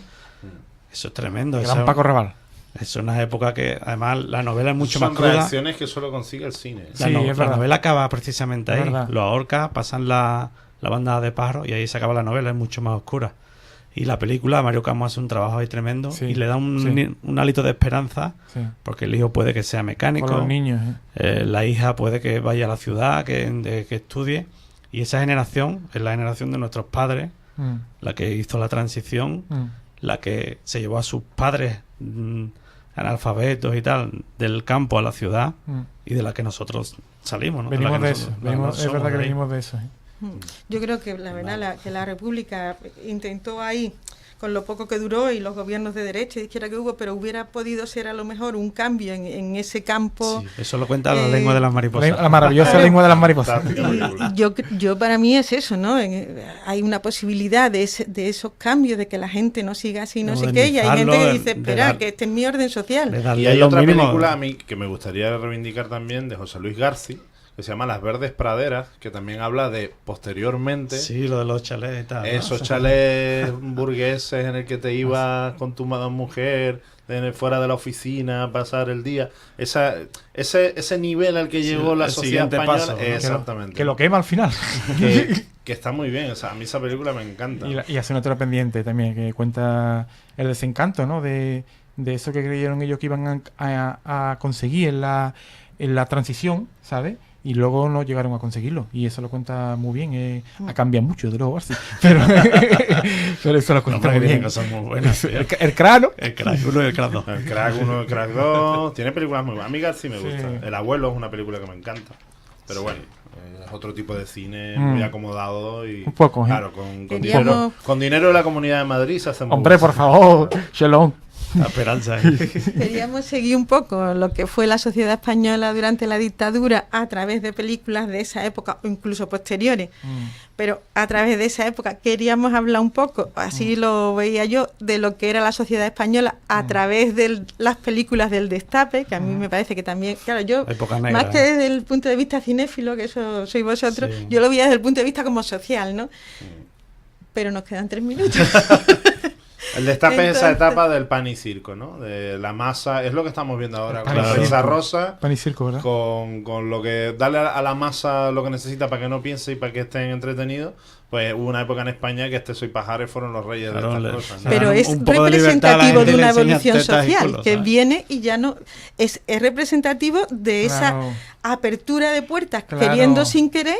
eso es tremendo. Gran Paco Raval. Es una época que, además, la novela es mucho Son más cruda. reacciones que solo consigue el cine. La, Sí, no- es la verdad. novela acaba precisamente Es ahí. verdad. Lo ahorca, pasan la banda de pájaros y ahí se acaba la novela, es mucho más oscura. Y la película, Mario Camus hace un trabajo ahí tremendo Sí, y le da sí. un hálito de esperanza, Sí. porque el hijo puede que sea mecánico, Con los niños, la hija puede que vaya a la ciudad, que estudie, y esa generación es la generación de nuestros padres, la que hizo la transición, la que se llevó a sus padres analfabetos y tal, del campo a la ciudad, y de la que nosotros salimos, ¿no? Venimos de nosotros- eso. Es verdad que de ahí. venimos de eso. Yo creo que la verdad que la República intentó ahí, con lo poco que duró y los gobiernos de derecha y de izquierda que hubo, pero hubiera podido ser a lo mejor un cambio en ese campo. Sí, eso lo cuenta la lengua de las mariposas. La maravillosa lengua de las mariposas. Fantástica película. Yo para mí es eso, ¿no? Hay una posibilidad de esos cambios, de que la gente no siga así, no De sé qué, y hay gente que modernizarlo, dice, de espera, dar- que este es mi orden social. de darle Y hay lo otra mínimo. película a mí que me gustaría reivindicar también de José Luis García, que se llama Las Verdes Praderas, que también habla de posteriormente Sí, lo de los chalets y tal, ¿no? esos chalets burgueses en el que te ibas con tu mujer fuera de la oficina a pasar el día. Ese nivel al que Sí, llegó la el sociedad siguiente española. paso, ¿no? Exactamente. Que lo quema al final. Que está muy bien. O sea, a mí esa película me encanta. Y hace una otra pendiente también, que cuenta el desencanto, ¿no? De eso que creyeron ellos que iban a conseguir en la transición, ¿sabes? Y luego no llegaron a conseguirlo. Y eso lo cuenta muy bien. Ha cambiado mucho de luego, así. Pero eso lo cuenta Hombre, muy que tiene bien. cosas muy buenas. tío. El cráneo. El crack 1 y el crack 2. El Crack 1, el Crack 2. Tiene películas muy buenas. A mí García me Sí. gusta. El Abuelo es una película que me encanta. Pero bueno, es otro tipo de cine muy acomodado y... Un poco, ¿eh? Claro, con Queríamos- dinero, con dinero de la Comunidad de Madrid se hace muy Hombre, por favor, Shelon. La esperanza ahí. Queríamos seguir un poco lo que fue la sociedad española durante la dictadura a través de películas de esa época o incluso posteriores, pero a través de esa época queríamos hablar un poco, así lo veía yo, de lo que era la sociedad española a través de las películas del Destape, que a mí me parece que también, claro, yo Época negra, más que desde el punto de vista cinéfilo, que eso sois vosotros, Sí. yo lo veía desde el punto de vista como social, ¿no? Pero nos quedan 3 minutos. El Destape es esa Entonces- etapa del pan y circo, ¿no? De la masa, es lo que estamos viendo ahora, con Pan y la circo. prensa rosa, Pan y circo, ¿verdad? con lo que darle a la masa lo que necesita para que no piense y para que estén entretenidos. Pues hubo una época en España que Soy Pajares fueron los reyes Claro, de le- estas cosas, ¿no? Pero Un es poco de libertad a la representativo gente de y le una enseñas evolución tetas y social culo, que ¿sabes? viene y ya no es representativo de esa Claro. apertura de puertas Claro. queriendo sin querer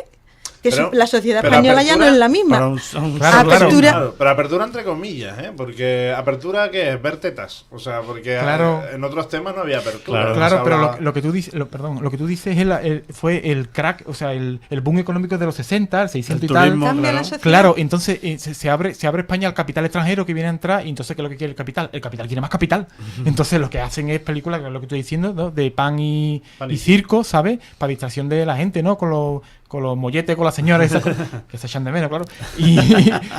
que Pero- la sociedad pero española ya no apertura- es la misma. Claro, Claro, Apertura- Claro, pero apertura entre comillas, ¿eh? Porque apertura, ¿qué es? Ver tetas. O sea, porque Claro. en otros temas no había apertura. Claro. Claro, Se pero hablaba- lo que tú dices, lo que tú dices es fue el crack, o sea, el boom económico de los 60, el 600 y El tal. turismo, Cambia la claro. sociedad. Claro, entonces se abre España al capital extranjero que viene a entrar, y entonces ¿qué es lo que quiere el capital? El capital quiere más capital. Entonces lo que hacen es películas, que es lo que estoy diciendo, ¿no? De pan y circo, ¿sabes? Para distracción de la gente, ¿no? Con los molletes, con las señoras, esas cosas, que se echan de menos, claro.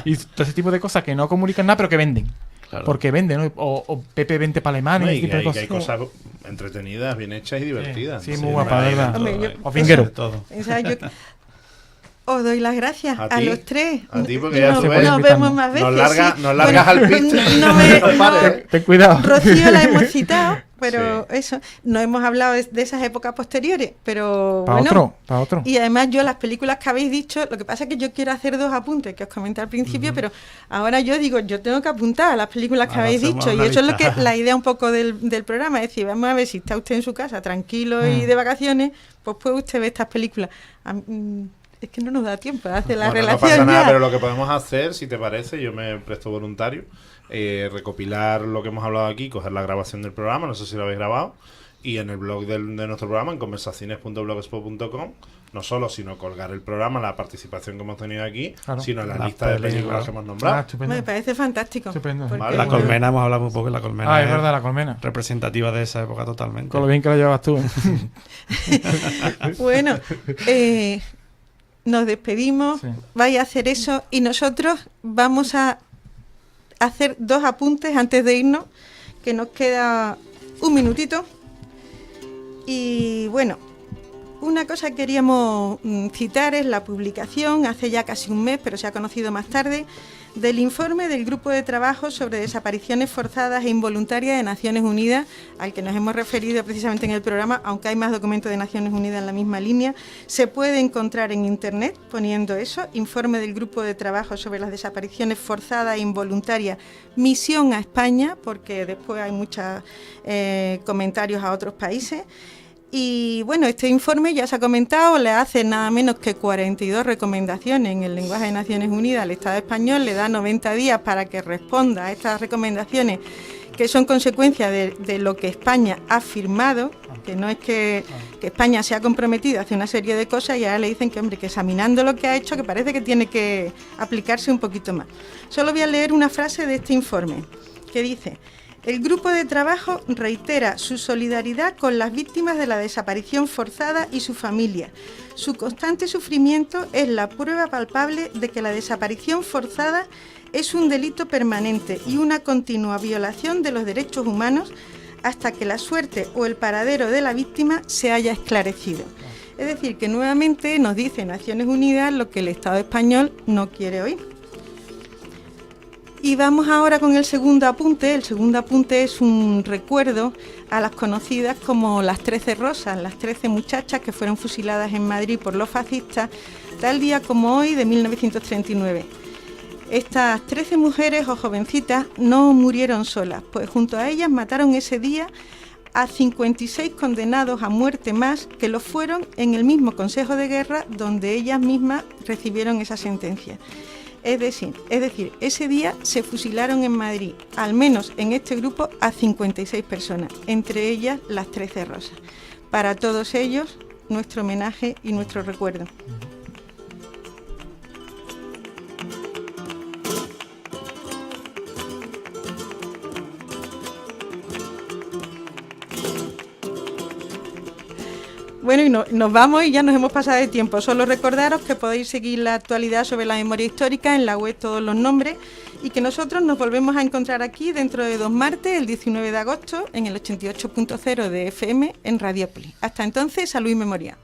Y todo ese tipo de cosas que no comunican nada, pero que venden. Claro. Porque venden, ¿no? O Pepe vente para Alemania, No, ese y tipo que de hay, cosas. que hay cosas entretenidas, bien hechas y divertidas. Sí, ¿no? muy guapa, hay de ¿verdad? todo, Hombre, yo- ¿eh? O Finger. Todo. O sea, yo os doy las gracias A a, ti, los tres. a ti, porque ya no, tú ves. nos vemos más veces. Nos largas Bueno, al piste. Ten cuidado. Rocío la hemos citado, pero eso, no hemos hablado de esas épocas posteriores, pero Para bueno. otro. Y además yo las películas que habéis dicho, lo que pasa es que yo quiero hacer 2 apuntes que os comenté al principio, pero ahora yo digo, yo tengo que apuntar a las películas que Ahora habéis hacemos dicho, y una eso es lo que lista. la idea un poco del programa, es decir, vamos a ver si está usted en su casa tranquilo y de vacaciones, pues puede usted ver estas películas. Es que no nos da tiempo de hacer la Bueno, no relación pasa nada, ya. pero lo que podemos hacer, si te parece, yo me presto voluntario, recopilar lo que hemos hablado aquí, coger la grabación del programa, no sé si lo habéis grabado, y en el blog de nuestro programa, en conversaciones.blogspot.com, no solo sino colgar el programa, la participación que hemos tenido aquí, Claro. sino la Las lista de películas. películas que hemos nombrado. Estupendo. Me parece fantástico. Estupendo. porque Vale. La Bueno. colmena, hemos hablado un poco de la colmena. Ah, es verdad, la colmena. Representativa de esa época totalmente. Con lo bien que la llevas tú. Bueno, nos despedimos, Sí. vais a hacer eso y nosotros vamos a hacer 2 apuntes antes de irnos, que nos queda un minutito. Y bueno, Una cosa que queríamos citar es la publicación, hace ya casi un mes, pero se ha conocido más tarde, del informe del Grupo de Trabajo sobre Desapariciones Forzadas e Involuntarias de Naciones Unidas, al que nos hemos referido precisamente en el programa, aunque hay más documentos de Naciones Unidas en la misma línea. Se puede encontrar en Internet poniendo eso, informe del Grupo de Trabajo sobre las Desapariciones Forzadas e Involuntarias, misión a España, porque después hay muchos comentarios a otros países. Y bueno, este informe ya se ha comentado, le hace nada menos que 42 recomendaciones en el lenguaje de Naciones Unidas al Estado español, le da 90 días para que responda a estas recomendaciones que son consecuencia de lo que España ha firmado, que no es que España se ha comprometido a hacer una serie de cosas y ahora le dicen que, hombre, que examinando lo que ha hecho, que parece que tiene que aplicarse un poquito más. Solo voy a leer una frase de este informe, que dice: el grupo de trabajo reitera su solidaridad con las víctimas de la desaparición forzada y su familia. Su constante sufrimiento es la prueba palpable de que la desaparición forzada es un delito permanente y una continua violación de los derechos humanos hasta que la suerte o el paradero de la víctima se haya esclarecido. Es decir, que nuevamente nos dice Naciones Unidas lo que el Estado español no quiere oír. Y vamos ahora con el segundo apunte. El segundo apunte es un recuerdo a las conocidas como las 13 rosas, las 13 muchachas que fueron fusiladas en Madrid por los fascistas, tal día como hoy de 1939. Estas 13 mujeres o jovencitas no murieron solas, pues junto a ellas mataron ese día a 56 condenados a muerte más que lo fueron en el mismo Consejo de Guerra donde ellas mismas recibieron esa sentencia. Es decir, ese día se fusilaron en Madrid, al menos en este grupo, a 56 personas, entre ellas las 13 rosas. Para todos ellos, nuestro homenaje y nuestro recuerdo. Bueno, y nos vamos y ya nos hemos pasado de tiempo. Solo recordaros que podéis seguir la actualidad sobre la memoria histórica en la web Todos los Nombres y que nosotros nos volvemos a encontrar aquí dentro de 2 martes, el 19 de agosto, en el 88.0 de FM en Radiópolis. Hasta entonces, salud y memoria.